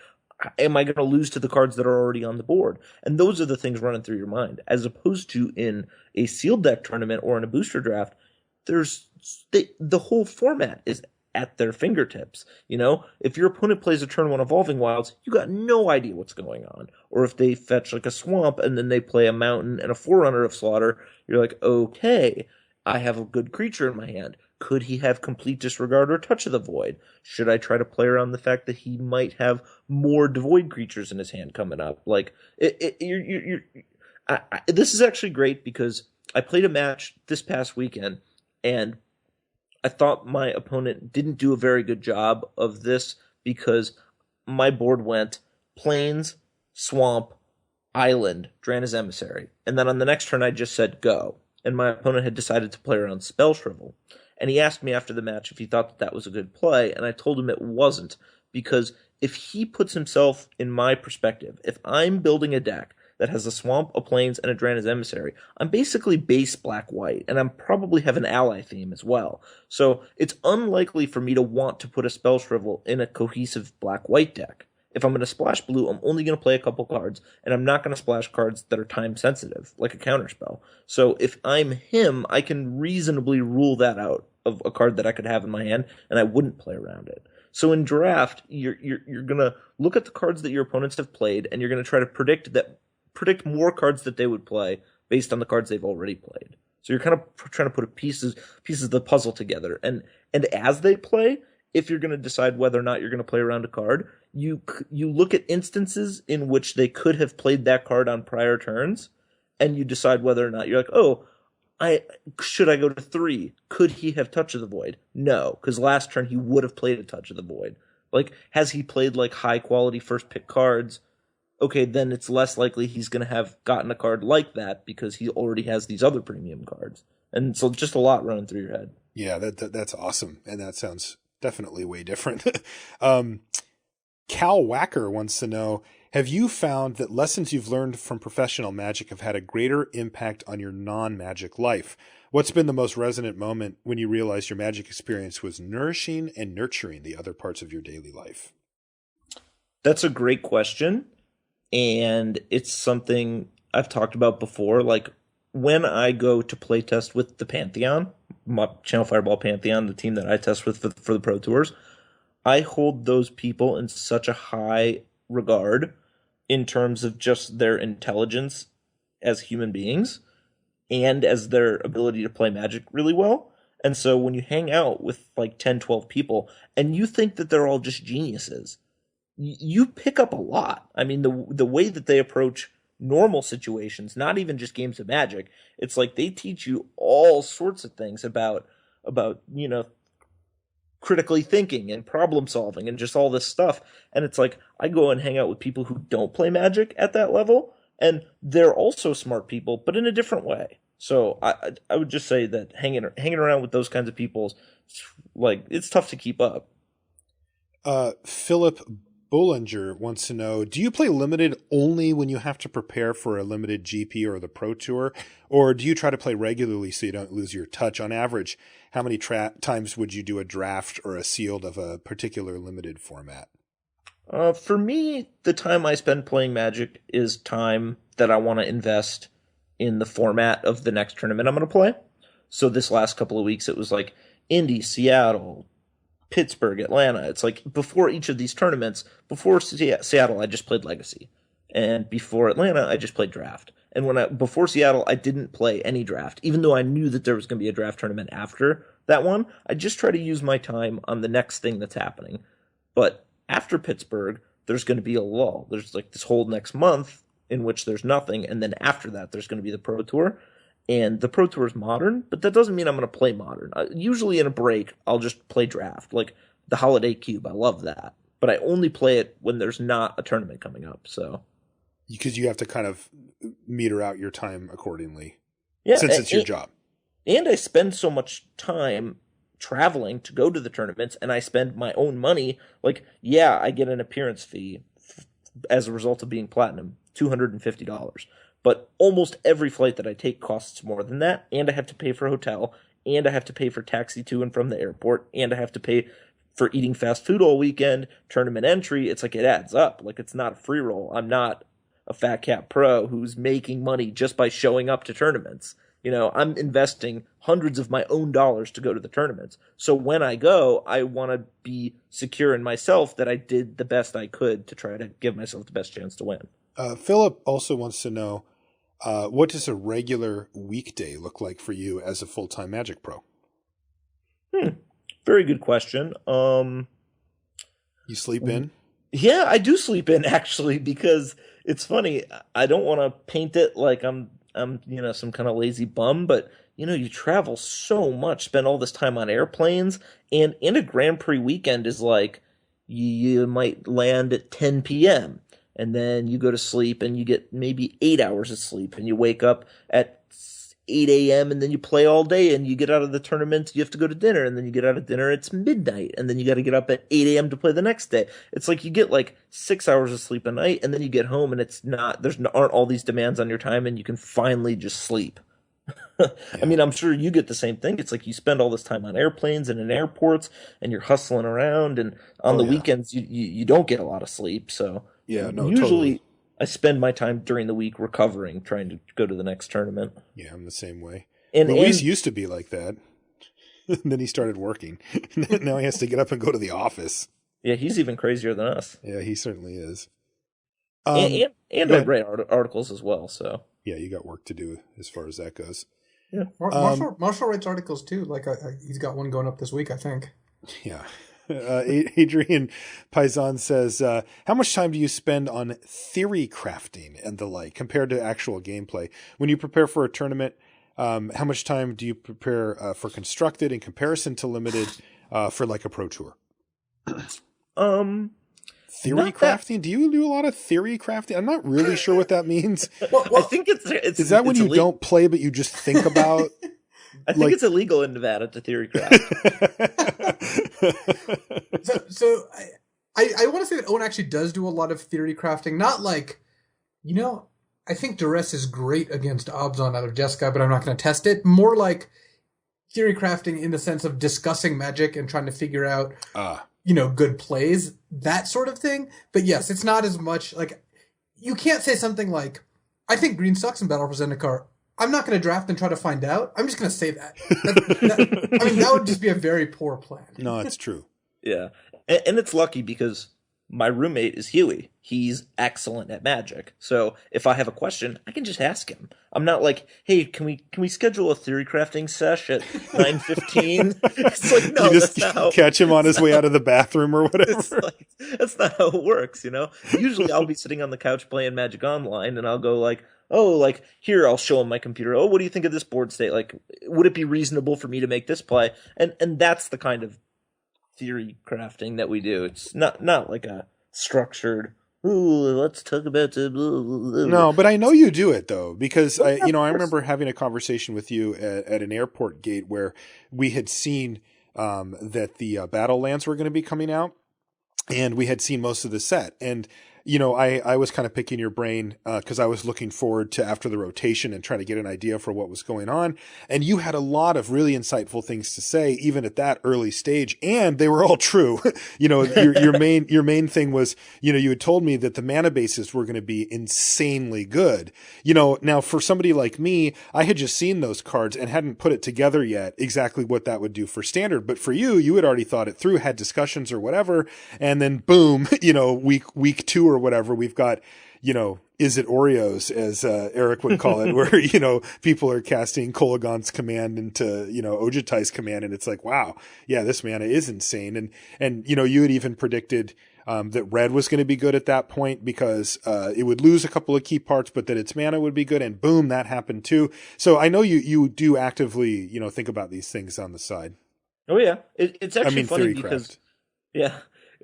Am I going to lose to the cards that are already on the board? And those are the things running through your mind. As opposed to in a sealed deck tournament or in a booster draft, the whole format is at their fingertips. If your opponent plays a turn 1 Evolving Wilds, you got no idea what's going on. Or if they fetch like a Swamp and then they play a Mountain and a Forerunner of Slaughter, you're like, okay, I have a good creature in my hand. Could he have Complete Disregard or Touch of the Void? Should I try to play around the fact that he might have more Devoid creatures in his hand coming up? Like, this is actually great because I played a match this past weekend, and I thought my opponent didn't do a very good job of this because my board went Plains, Swamp, Island, Drana's Emissary. And then on the next turn, I just said go. And my opponent had decided to play around Spell Shrivel. And he asked me after the match if he thought that was a good play, and I told him it wasn't, because if he puts himself in my perspective, if I'm building a deck that has a Swamp, a Plains, and a Drana's Emissary, I'm basically base black-white, and I'm probably have an ally theme as well. So it's unlikely for me to want to put a Spell Shrivel in a cohesive black-white deck. If I'm going to splash blue, I'm only going to play a couple cards, and I'm not going to splash cards that are time-sensitive, like a counterspell. So if I'm him, I can reasonably rule that out of a card that I could have in my hand, and I wouldn't play around it. So in draft, you're going to look at the cards that your opponents have played, and you're going to try to predict more cards that they would play based on the cards they've already played. So you're kind of trying to put pieces of the puzzle together, and as they play, if you're going to decide whether or not you're going to play around a card, you look at instances in which they could have played that card on prior turns, and you decide whether or not you're like, should I go to 3? Could he have Touch of the Void? No, because last turn he would have played a Touch of the Void. Like, has he played like high quality first pick cards? Okay, then it's less likely he's going to have gotten a card like that because he already has these other premium cards. And so just a lot running through your head. Yeah, that's awesome. And that sounds definitely way different. Cal Wacker wants to know, have you found that lessons you've learned from professional Magic have had a greater impact on your non-Magic life? What's been the most resonant moment when you realized your Magic experience was nourishing and nurturing the other parts of your daily life? That's a great question. And it's something I've talked about before. Like, when I go to play test with the Pantheon, my Channel Fireball Pantheon, the team that I test with for the Pro Tours, I hold those people in such a high regard in terms of just their intelligence as human beings and as their ability to play Magic really well. And so when you hang out with like 10, 12 people and you think that they're all just geniuses, you pick up a lot. I mean, the way that they approach normal situations, not even just games of Magic, it's like they teach you all sorts of things about critically thinking and problem solving and just all this stuff. And it's like, I go and hang out with people who don't play Magic at that level, and they're also smart people, but in a different way. So I would just say that hanging around with those kinds of people, like, it's tough to keep up. Philip Bollinger wants to know, do you play limited only when you have to prepare for a limited GP or the Pro Tour, or do you try to play regularly so you don't lose your touch? On average, how many times would you do a draft or a sealed of a particular limited format? For me, the time I spend playing Magic is time that I want to invest in the format of the next tournament I'm going to play. So this last couple of weeks, it was like Indy, Seattle, Pittsburgh, Atlanta. It's like before each of these tournaments, before Seattle, I just played Legacy. And before Atlanta, I just played Draft. And before Seattle, I didn't play any Draft. Even though I knew that there was going to be a Draft tournament after that one, I just try to use my time on the next thing that's happening. But after Pittsburgh, there's going to be a lull. There's like this whole next month in which there's nothing, and then after that, there's going to be the Pro Tour. And the Pro Tour is modern, but that doesn't mean I'm going to play modern. Usually in a break, I'll just play Draft, like the Holiday Cube. I love that. But I only play it when there's not a tournament coming up. So, because you have to kind of meter out your time accordingly, yeah, since it's your job. And I spend so much time traveling to go to the tournaments, and I spend my own money. Like, yeah, I get an appearance fee as a result of being platinum, $250. But almost every flight that I take costs more than that, and I have to pay for a hotel, and I have to pay for taxi to and from the airport, and I have to pay for eating fast food all weekend, tournament entry. It's like, it adds up. Like, it's not a free roll. I'm not a fat cat pro who's making money just by showing up to tournaments. You know, I'm investing hundreds of my own dollars to go to the tournaments. So when I go, I want to be secure in myself that I did the best I could to try to give myself the best chance to win. Philip also wants to know, what does a regular weekday look like for you as a full-time Magic pro? Very good question. You sleep in? Yeah, I do sleep in, actually, because it's funny. I don't want to paint it like I'm some kind of lazy bum, but you travel so much, spend all this time on airplanes, and in a Grand Prix weekend is like you might land at 10 p.m. and then you go to sleep and you get maybe 8 hours of sleep, and you wake up at 8 a.m. and then you play all day, and you get out of the tournament, you have to go to dinner, and then you get out of dinner, it's midnight, and then you got to get up at 8 a.m. to play the next day. It's like you get like 6 hours of sleep a night, and then you get home and aren't all these demands on your time, and you can finally just sleep. I mean, I'm sure you get the same thing. It's like you spend all this time on airplanes and in airports, and you're hustling around, and on the weekends you don't get a lot of sleep. So yeah, no, usually totally. I spend my time during the week recovering, trying to go to the next tournament. Yeah, I'm the same way. And Luis used to be like that. Then he started working. Now he has to get up and go to the office. Yeah, he's even crazier than us. Yeah, he certainly is. And I write articles as well, so. Yeah, you got work to do as far as that goes. Yeah. Marshall writes articles too. Like he's got one going up this week, I think. Yeah. Adrian Paisan says, how much time do you spend on theory crafting and the like compared to actual gameplay? When you prepare for a tournament, how much time do you prepare for constructed in comparison to limited for like a pro tour? Theory crafting? Do you do a lot of theory crafting? I'm not really sure what that means. Well, I think it's is that when you don't play but you just think about? I think it's illegal in Nevada to theory craft. So I want to say that Owen actually does do a lot of theory crafting. Not like, I think Duress is great against Obzon out of Jeskai, but I'm not going to test it. More like theory crafting in the sense of discussing Magic and trying to figure out, good plays, that sort of thing. But yes, it's not as much like, you can't say something like, I think green sucks in Battle for Zendikar. I'm not going to draft and try to find out. I'm just going to say that. That would just be a very poor plan. No, it's true. Yeah. And it's lucky because my roommate is Huey. He's excellent at Magic. So if I have a question, I can just ask him. I'm not like, hey, can we schedule a theory crafting sesh at 9:15? It's like, no, you just that's not how, catch him on his way out of the bathroom or whatever. That's not how it works, Usually I'll be sitting on the couch playing Magic Online, and I'll go like, here, I'll show him my computer. Oh, what do you think of this board state? Like, would it be reasonable for me to make this play? And that's the kind of theory crafting that we do. It's not like a structured, Ooh, let's talk about the. No, but I know you do it though, because Oh, yeah, of I course. remember having a conversation with you at an airport gate where we had seen that the Battle Lands were going to be coming out, and we had seen most of the set. And I was kind of picking your brain because I was looking forward to after the rotation and trying to get an idea for what was going on. And you had a lot of really insightful things to say, even at that early stage, and they were all true. Your main thing was, you had told me that the mana bases were going to be insanely good. Now for somebody like me, I had just seen those cards and hadn't put it together yet exactly what that would do for standard. But for you had already thought it through, had discussions or whatever, and then boom, week 2 or whatever, we've got, is it Oreos, as Eric would call it, where, people are casting Kolagon's command into, Ojutai's command, and it's like, wow, yeah, this mana is insane. And you had even predicted that red was going to be good at that point because it would lose a couple of key parts, but that its mana would be good, and boom, that happened too. So I know you do actively, think about these things on the side. Oh yeah, it's actually funny because Theorycraft. yeah,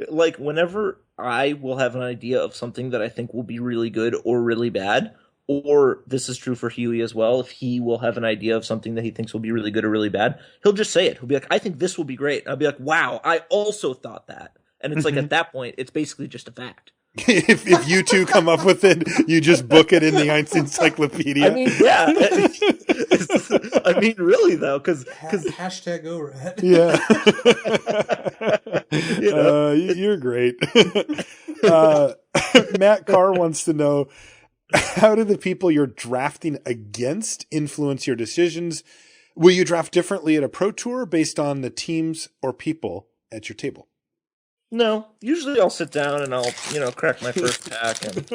like whenever I will have an idea of something that I think will be really good or really bad, or this is true for Huey as well, if he will have an idea of something that he thinks will be really good or really bad, he'll just say it. He'll be like, I think this will be great. I'll be like, wow, I also thought that. And it's like at that point, it's basically just a fact. if you two come up with it, you just book it in the encyclopedia. I mean, yeah. I mean, really though, because Hashtag ORAD. Yeah. You're great. Matt Carr wants to know, how do the people you're drafting against influence your decisions? Will you draft differently at a pro tour based on the teams or people at your table? no, usually I'll sit down and I'll, crack my first pack and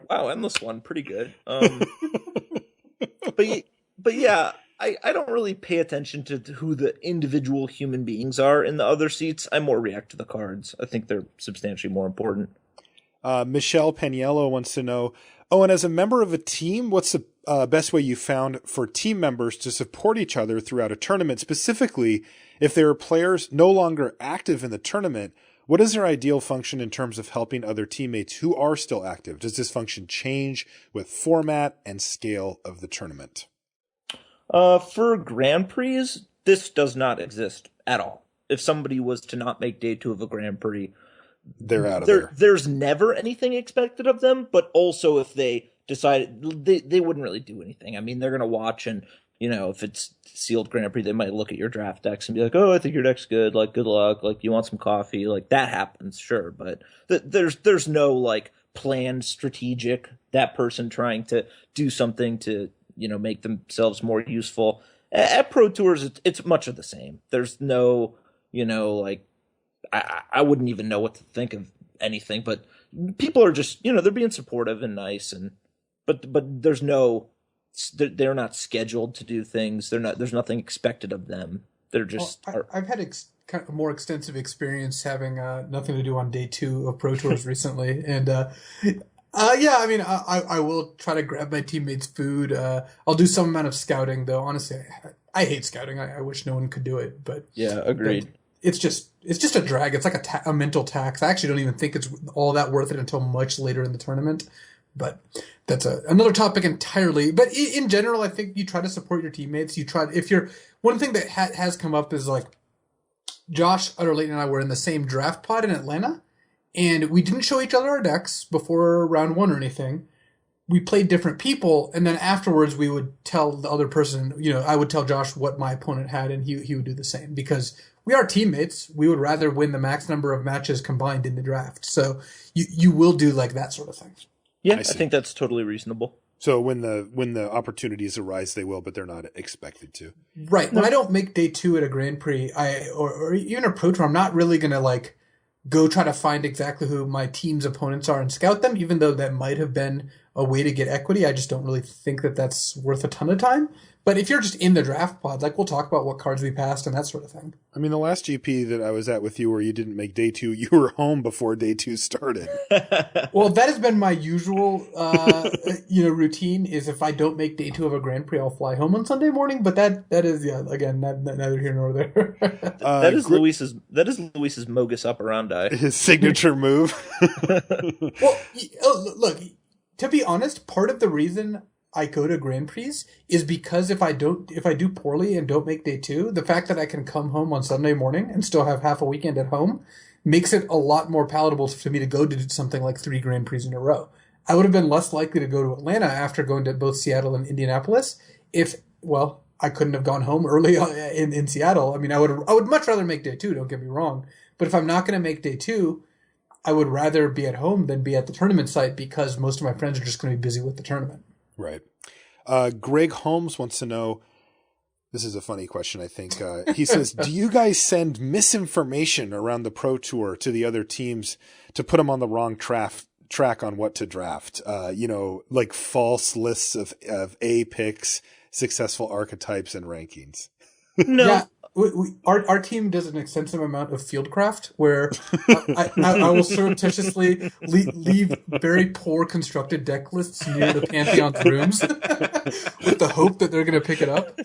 wow, endless one, pretty good. But yeah, I don't really pay attention to who the individual human beings are in the other seats. I more react to the cards. I think they're substantially more important. Michelle Paniello wants to know, and as a member of a team, what's the best way you found for team members to support each other throughout a tournament? Specifically, if there are players no longer active in the tournament, what is their ideal function in terms of helping other teammates who are still active? Does this function change with format and scale of the tournament? For Grand Prix, this does not exist at all. If somebody was to not make day 2 of a Grand Prix, they're out of there. There's never anything expected of them, but also if they decided, they wouldn't really do anything. I mean, they're going to watch and, if it's sealed Grand Prix, they might look at your draft decks and be like, oh, I think your deck's good. Like, good luck. Like, you want some coffee? Like, that happens, sure. But there's no, like, planned strategic, that person trying to do something to, make themselves more useful. At Pro Tours, it's much of the same. There's no, like, I wouldn't even know what to think of anything, but people are just, they're being supportive and nice, but there's no, they're not scheduled to do things. There's nothing expected of them. They're just. I've had kind of a more extensive experience having nothing to do on day 2 of Pro Tours recently, and yeah, I mean, I will try to grab my teammates' food. I'll do some amount of scouting, though. Honestly, I hate scouting. I wish no one could do it, but yeah, agreed. It's just a drag. It's like a mental tax. I actually don't even think it's all that worth it until much later in the tournament. But that's another topic entirely. But in general, I think you try to support your teammates. One thing that has come up is like Josh Utterley and I were in the same draft pod in Atlanta, and we didn't show each other our decks before round 1 or anything. We played different people, and then afterwards we would tell the other person, I would tell Josh what my opponent had, and he would do the same, because we are teammates. We would rather win the max number of matches combined in the draft. So you will do like that sort of thing. Yeah, I think that's totally reasonable. So when the opportunities arise, they will, but they're not expected to. Right. When I don't make day 2 at a Grand Prix, or even a Pro Tour, I'm not really going to like go try to find exactly who my team's opponents are and scout them, even though that might have been a way to get equity. I just don't really think that that's worth a ton of time. But if you're just in the draft pod, like we'll talk about what cards we passed and that sort of thing. I mean, the last GP that I was at with you where you didn't make day 2, you were home before day 2 started. Well, that has been my usual, routine is if I don't make day 2 of a Grand Prix, I'll fly home on Sunday morning. But that is, again, neither here nor there. That is Luis's Mogus operandi. His signature move. Well, look, to be honest, part of the reason I go to Grand Prix is because if I do poorly and don't make day 2, the fact that I can come home on Sunday morning and still have half a weekend at home makes it a lot more palatable for me to go to something like 3 Grand Prix in a row. I would have been less likely to go to Atlanta after going to both Seattle and Indianapolis if, well, I couldn't have gone home early in Seattle. I mean, I would much rather make day 2, don't get me wrong. But if I'm not going to make day 2, I would rather be at home than be at the tournament site because most of my friends are just going to be busy with the tournament. Right. Greg Holmes wants to know, this is a funny question, I think. He says, do you guys send misinformation around the Pro Tour to the other teams to put them on the wrong track on what to draft? Like false lists of A picks, successful archetypes, and rankings. No. Yeah. Our team does an extensive amount of fieldcraft where I will surreptitiously leave very poor constructed deck lists near the Pantheon's rooms with the hope that they're going to pick it up.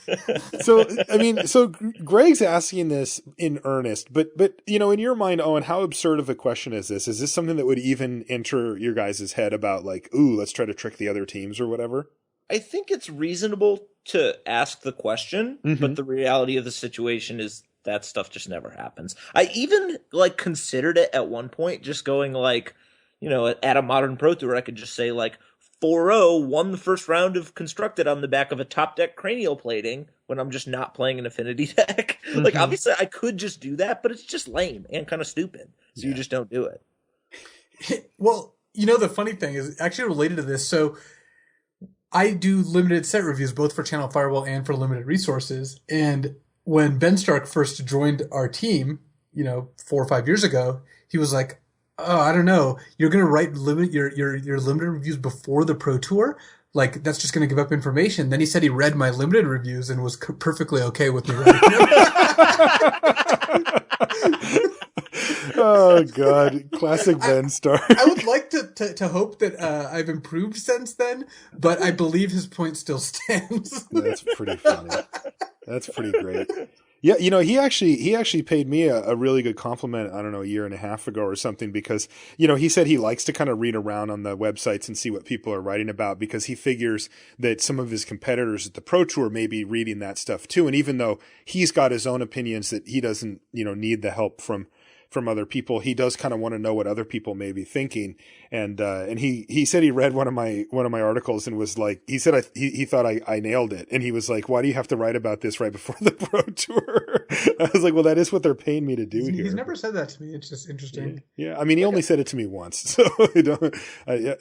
So Greg's asking this in earnest, but in your mind, Owen, how absurd of a question is this? Is this something that would even enter your guys' head about like, ooh, let's try to trick the other teams or whatever? I think it's reasonable to ask the question, but the reality of the situation is that stuff just never happens. I even considered it at one point, just going at a modern Pro Tour, I could just say 4-0 won the first round of Constructed on the back of a top deck cranial plating when I'm just not playing an affinity deck. Obviously I could just do that, but it's just lame and kind of stupid. So you just don't do it. Well, the funny thing is actually related to this. So I do limited set reviews both for Channel Fireball and for Limited Resources. And when Ben Stark first joined our team, 4 or 5 years ago, he was like, "Oh, I don't know. You're going to write your limited reviews before the Pro Tour? Like that's just going to give up information." Then he said he read my limited reviews and was perfectly okay with me writing them. Oh God, classic Ben Stark. I would like to hope that I've improved since then, but I believe his point still stands. That's pretty funny. That's pretty great. Yeah, he actually paid me a really good compliment, I don't know, a year and a half ago or something, because, he said he likes to kind of read around on the websites and see what people are writing about, because he figures that some of his competitors at the Pro Tour may be reading that stuff too. And even though he's got his own opinions that he doesn't, need the help from other people, he does kind of want to know what other people may be thinking. And he said he read one of my articles and was like, he said he thought I nailed it. And he was like, why do you have to write about this right before the Pro Tour? I was like, well, that is what they're paying me to do here. He's never said that to me. It's just interesting. Yeah. I mean, he only said it to me once, so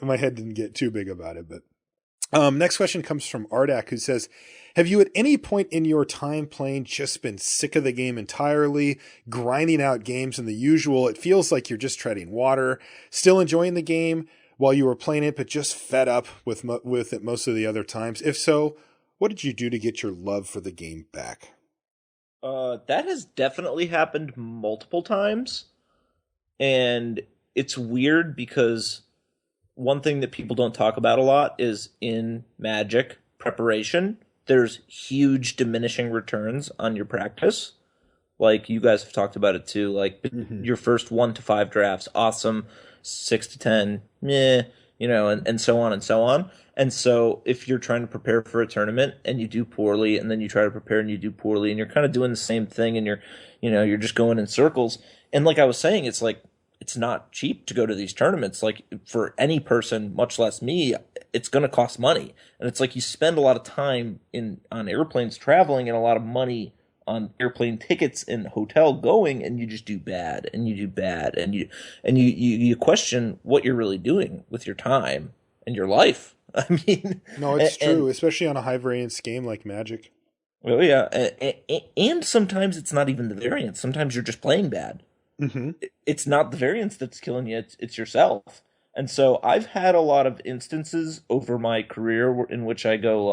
my head didn't get too big about it, but next question comes from Ardak, who says, have you at any point in your time playing just been sick of the game entirely, grinding out games in the usual? It feels like you're just treading water, still enjoying the game while you were playing it, but just fed up with it most of the other times. If so, what did you do to get your love for the game back? That has definitely happened multiple times. And it's weird because one thing that people don't talk about a lot is in Magic preparation, there's huge diminishing returns on your practice. Like you guys have talked about it too. Your first 1 to 5 drafts, awesome. 6 to 10, meh, and so on and so on. And so if you're trying to prepare for a tournament and you do poorly, and then you try to prepare and you do poorly, and you're kind of doing the same thing, and you're just going in circles. And like I was saying, it's not cheap to go to these tournaments. Like for any person, much less me, it's going to cost money. And it's like you spend a lot of time on airplanes traveling and a lot of money on airplane tickets and hotel going, and you just do bad and you do bad. And you question what you're really doing with your time and your life. I mean, no, it's true, especially on a high variance game like Magic. Oh yeah. And sometimes it's not even the variance. Sometimes you're just playing bad. Mm-hmm. It's not the variance that's killing you, it's yourself. And so I've had a lot of instances over my career in which I go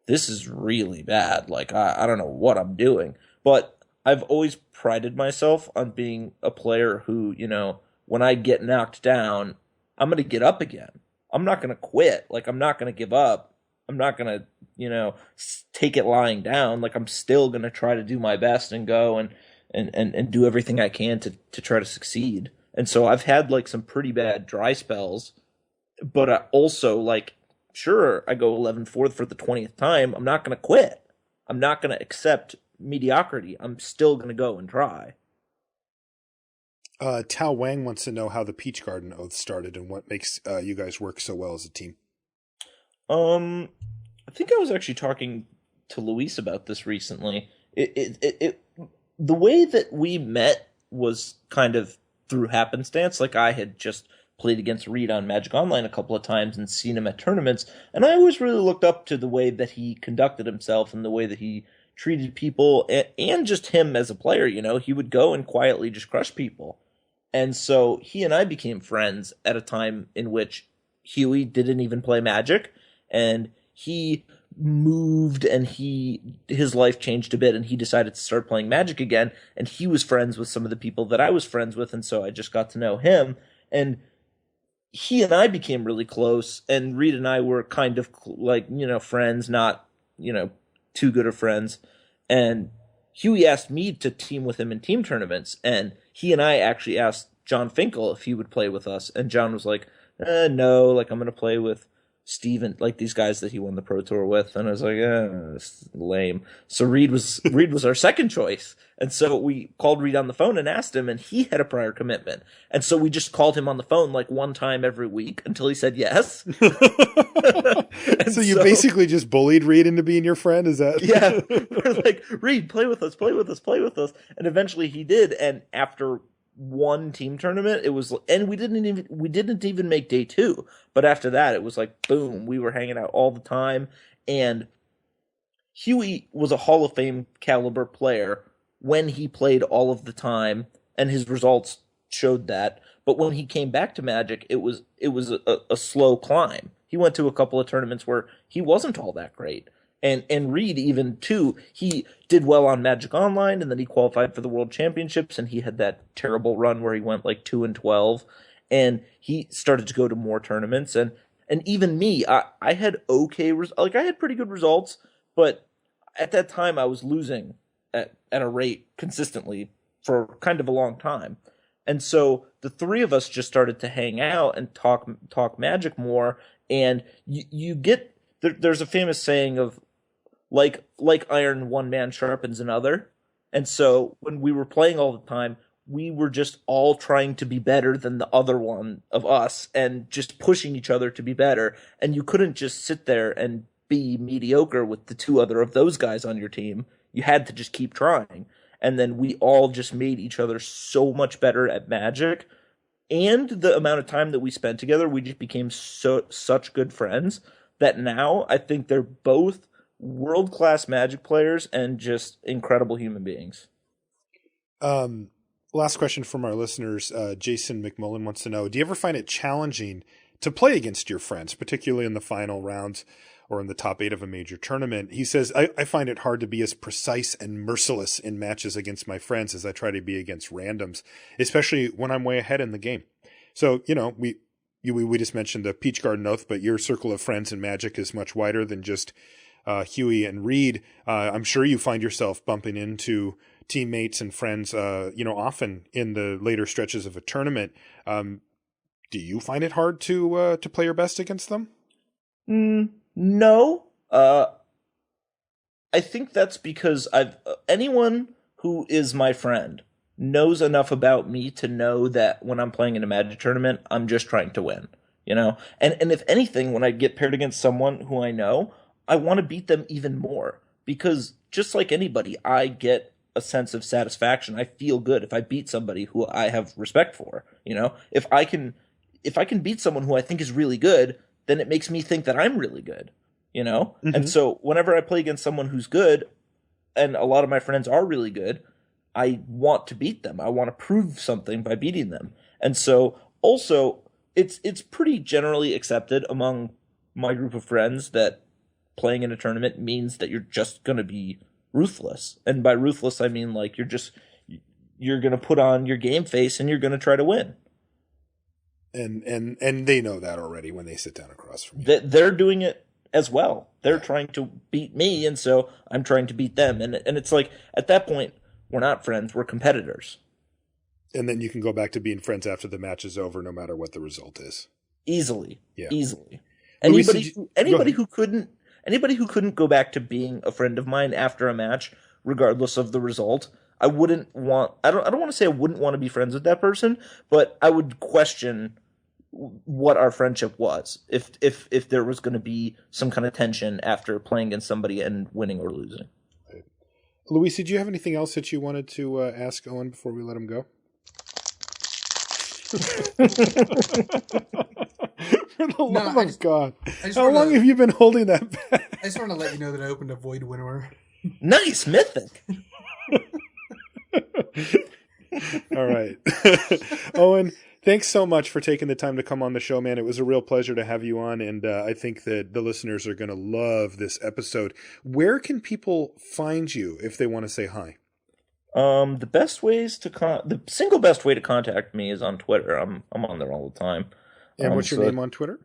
this is really bad. Like, I don't know what I'm doing. But I've always prided myself on being a player who, when I get knocked down, I'm going to get up again. I'm not going to quit. Like, I'm not going to give up. I'm not going to, take it lying down. Like, I'm still going to try to do my best and go and do everything I can to try to succeed. And so I've had like some pretty bad dry spells, but I also like, sure, I go 11-4 for the 20th time. I'm not going to quit. I'm not going to accept mediocrity. I'm still going to go and try. Tao Wang wants to know how the Peach Garden Oath started and what makes you guys work so well as a team. I think I was actually talking to Luis about this recently. The way that we met was kind of through happenstance. Like, I had just played against Reed on Magic Online a couple of times and seen him at tournaments, and I always really looked up to the way that he conducted himself and the way that he treated people, and just him as a player. He would go and quietly just crush people. And so he and I became friends at a time in which Huey didn't even play Magic, and he moved and his life changed a bit, and he decided to start playing Magic again, and he was friends with some of the people that I was friends with, and so I just got to know him, and he and I became really close, and Reed and I were kind of like, friends, not, too good of friends, and Huey asked me to team with him in team tournaments, and he and I actually asked John Finkel if he would play with us, and John was like, no, like, I'm going to play with Steven, like these guys that he won the Pro Tour with, and I was like, it's lame. So Reed was our second choice, and so we called Reed on the phone and asked him, and he had a prior commitment, and so we just called him on the phone like one time every week until he said yes. So you basically just bullied Reed into being your friend, is that? Yeah, we're like, Reed, play with us, and eventually he did, and after one team tournament, it was, and we didn't even make day 2, but after that it was like boom, we were hanging out all the time, and Huey was a Hall of Fame caliber player when he played all of the time, and his results showed that. But when he came back to Magic, it was a slow climb. He went to a couple of tournaments where he wasn't all that great. And Reed, even too, he did well on Magic Online, and then he qualified for the World Championships, and he had that terrible run where he went like 2-12, and he started to go to more tournaments, and even me, I had I had pretty good results, but at that time I was losing at a rate consistently for kind of a long time, and so the three of us just started to hang out and talk Magic more, and you get there's a famous saying of, like iron, one man sharpens another. And so when we were playing all the time, we were just all trying to be better than the other one of us and just pushing each other to be better. And you couldn't just sit there and be mediocre with the two other of those guys on your team. You had to just keep trying. And then we all just made each other so much better at Magic. And the amount of time that we spent together, we just became such good friends that now I think they're both world-class Magic players and just incredible human beings. Last question from our listeners. Jason McMullen wants to know, do you ever find it challenging to play against your friends, particularly in the final rounds or in the top 8 of a major tournament? He says, I find it hard to be as precise and merciless in matches against my friends as I try to be against randoms, especially when I'm way ahead in the game. So, we just mentioned the Peach Garden Oath, but your circle of friends in Magic is much wider than just Huey and Reed. I'm sure you find yourself bumping into teammates and friends, often in the later stretches of a tournament. Do you find it hard to play your best against them? No. I think that's because anyone who is my friend knows enough about me to know that when I'm playing in a Magic tournament, I'm just trying to win, And if anything, when I get paired against someone who I know, I want to beat them even more, because just like anybody, I get a sense of satisfaction. I feel good if I beat somebody who I have respect for. If I can beat someone who I think is really good, then it makes me think that I'm really good. Mm-hmm. And so whenever I play against someone who's good, and a lot of my friends are really good, I want to beat them. I want to prove something by beating them. And so also it's pretty generally accepted among my group of friends that playing in a tournament means that you're just going to be ruthless. And by ruthless, I mean like you're going to put on your game face and you're going to try to win. And they know that already when they sit down across from you. They're doing it as well. They're trying to beat me, and so I'm trying to beat them. And it's like, at that point, we're not friends, we're competitors. And then you can go back to being friends after the match is over, no matter what the result is. Easily. Yeah. Easily. Anybody who couldn't go back to being a friend of mine after a match, regardless of the result, I don't want to say I wouldn't want to be friends with that person, but I would question what our friendship was if there was going to be some kind of tension after playing against somebody and winning or losing. Right. Luis, did you have anything else that you wanted to ask Owen before we let him go? For the love of God. How long have you been holding that back? I just want to let you know that I opened a void winnower. Nice, mythic. All right. Owen, thanks so much for taking the time to come on the show, man. It was a real pleasure to have you on, and I think that the listeners are going to love this episode. Where can people find you if they want to say hi? The single best way to contact me is on Twitter. I'm on there all the time. And what's your name on Twitter?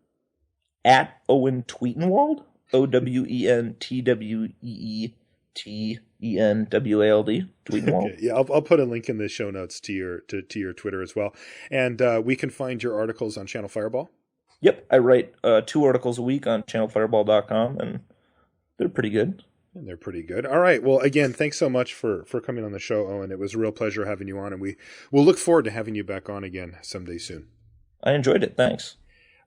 At Owen Turtenwald. OwenTweetWeeTenwald. Turtenwald. Okay. Yeah, I'll put a link in the show notes to your Twitter as well. And we can find your articles on Channel Fireball. Yep, I write 2 articles a week on channelfireball.com, and they're pretty good. And they're pretty good. All right. Well, again, thanks so much for coming on the show, Owen. It was a real pleasure having you on, and we'll look forward to having you back on again someday soon. I enjoyed it. Thanks.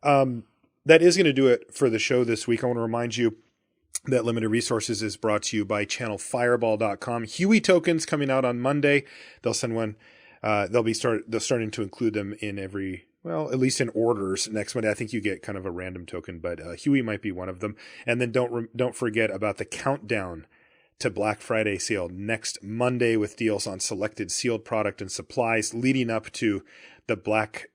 That is going to do it for the show this week. I want to remind you that Limited Resources is brought to you by channelfireball.com. Huey tokens coming out on Monday. They'll send one. They're starting to include them in at least in orders next Monday. I think you get kind of a random token, but Huey might be one of them. And then don't forget about the countdown to Black Friday sale next Monday with deals on selected sealed product and supplies leading up to the Black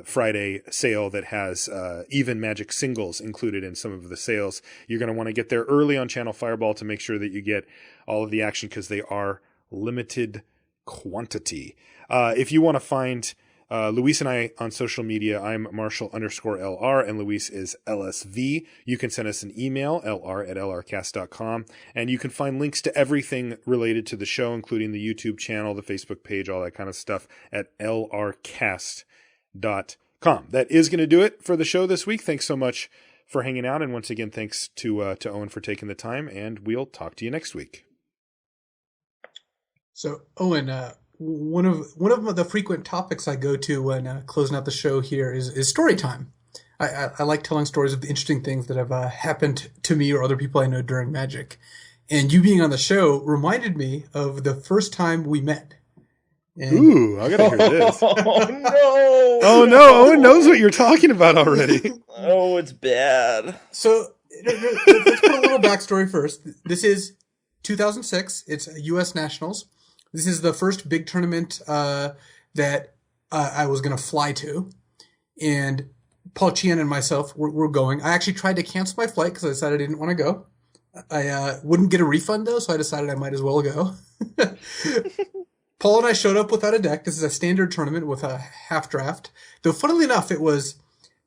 Friday sale that has even Magic singles included in some of the sales. You're going to want to get there early on Channel Fireball to make sure that you get all of the action because they are limited quantity. If you want to find Luis and I on social media, I'm Marshall_LR and Luis is LSV. You can send us an email, lr@lrcast.com, and you can find links to everything related to the show, including the YouTube channel, the Facebook page, all that kind of stuff at lrcast.com. That is going to do it for the show this week. Thanks so much for hanging out. And once again, thanks to Owen for taking the time, and we'll talk to you next week. So, Owen, one of the frequent topics I go to when closing out the show here is story time. I like telling stories of the interesting things that have happened to me or other people I know during Magic. And you being on the show reminded me of the first time we met. And ooh, I gotta hear this. Oh, no. Oh, no. Owen knows what you're talking about already. Oh, it's bad. So, let's put a little backstory first. This is 2006. It's U.S. Nationals. This is the first big tournament that I was going to fly to. And Paul Chian and myself were going. I actually tried to cancel my flight because I decided I didn't want to go. I wouldn't get a refund, though, so I decided I might as well go. Paul and I showed up without a deck. This is a standard tournament with a half draft. Though, funnily enough, it was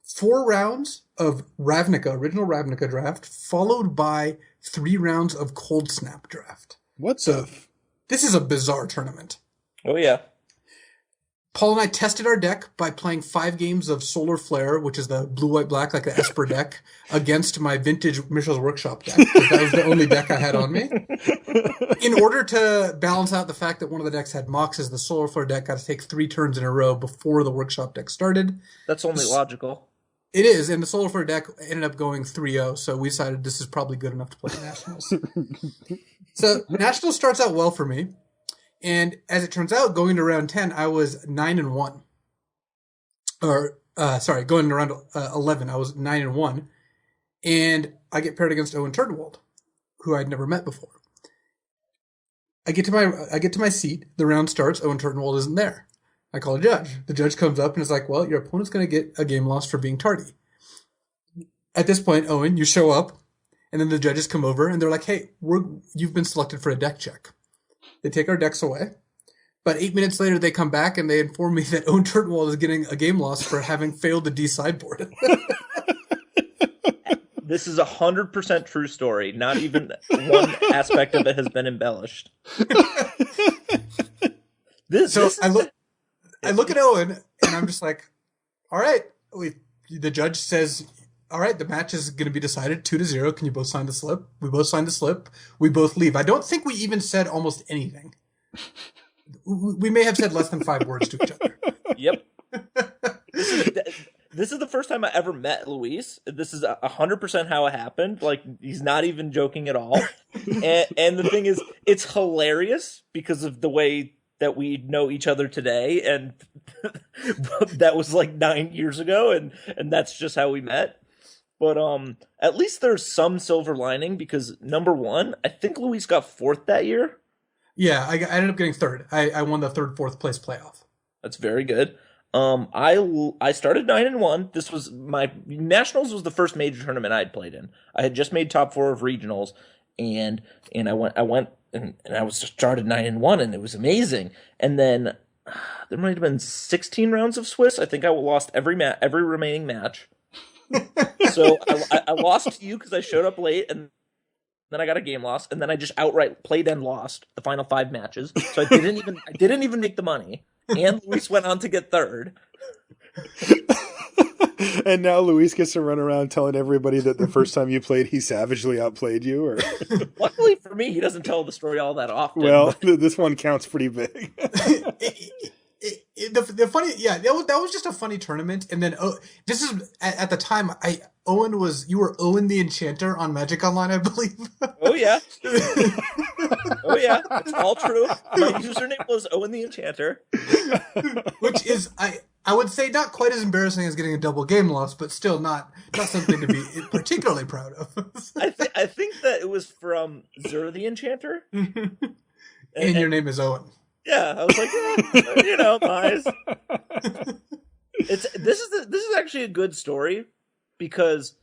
4 rounds of original Ravnica draft, followed by 3 rounds of Cold Snap draft. This is a bizarre tournament. Oh, yeah. Paul and I tested our deck by playing 5 games of Solar Flare, which is the blue-white-black, like the Esper deck, against my vintage Mitchell's Workshop deck. That was the only deck I had on me. In order to balance out the fact that one of the decks had Moxes, the Solar Flare deck got to take 3 turns in a row before the Workshop deck started. That's only logical. It is, and the Solar Flare deck ended up going 3-0, so we decided this is probably good enough to play Nationals. So Nationals starts out well for me. And as it turns out, going to round 10, I was 9-1. Going to round 11, I was 9-1. And I get paired against Owen Turtenwald, who I'd never met before. I get to my seat. The round starts. Owen Turtenwald isn't there. I call a judge. The judge comes up and is like, well, your opponent's going to get a game lost for being tardy. At this point, Owen, you show up, And then the judges come over and they're like, hey, you've been selected for a deck check. They take our decks away. But 8 minutes later, they come back and they inform me that Owen Turtenwald is getting a game loss for having failed to D-sideboard. This is 100% true story. Not even one aspect of it has been embellished. I look at Owen and I'm just like, all right. The judge says, all right, the match is going to be decided 2-0. Can you both sign the slip? We both signed the slip. We both leave. I don't think we even said almost anything. We may have said less than 5 words to each other. Yep. This is the first time I ever met Luis. This is 100% how it happened. Like, he's not even joking at all. And the thing is, it's hilarious because of the way that we know each other today. And that was like 9 years ago. And that's just how we met. But at least there's some silver lining because, number one, I think Luis got 4th that year. Yeah, I ended up getting 3rd. I won the 3rd, 4th place playoff. That's very good. I started 9-1. This was my nationals was the first major tournament I had played in. I had just made top 4 of regionals, and I went and I was started 9-1, and it was amazing. And then there might have been 16 rounds of Swiss. I think I lost every remaining match. So I lost to you because I showed up late, and then I got a game loss, and then I just outright played and lost the final 5 matches. So I didn't even make the money. And Luis went on to get 3rd. And now Luis gets to run around telling everybody that the first time you played, he savagely outplayed you. Or luckily for me, he doesn't tell the story all that often. Well, this one counts pretty big. The funny, yeah, that was just a funny tournament. And then this is at the time you were Owen the Enchanter on Magic Online, I believe. Oh yeah, oh yeah, it's all true. My username was Owen the Enchanter, which is I would say not quite as embarrassing as getting a double game loss, but still not something to be particularly proud of. I think that it was from Zur the Enchanter, and your name is Owen. Yeah, I was like, nice. This is actually a good story because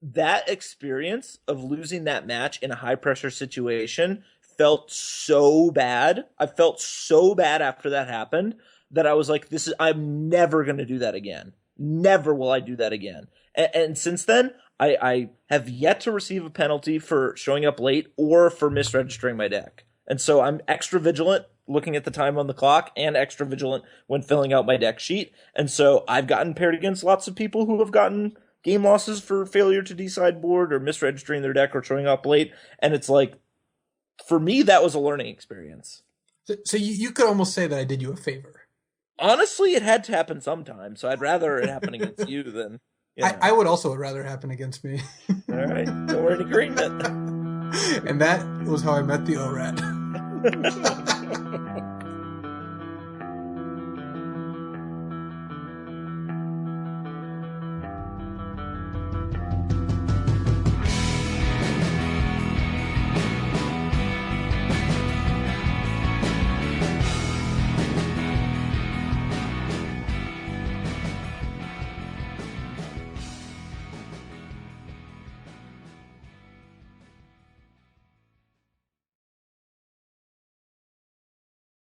that experience of losing that match in a high pressure situation felt so bad. I felt so bad after that happened that I was like, I'm never going to do that again. Never will I do that again. And since then, I have yet to receive a penalty for showing up late or for misregistering my deck. And so I'm extra vigilant looking at the time on the clock and extra vigilant when filling out my deck sheet. And so I've gotten paired against lots of people who have gotten game losses for failure to D-sideboard or misregistering their deck or showing up late. And it's like, for me, that was a learning experience. So you could almost say that I did you a favor. Honestly, it had to happen sometime. So I'd rather it happen against you than... I would also rather happen against me. All right. So we're in agreement. And that was how I met the ORAD.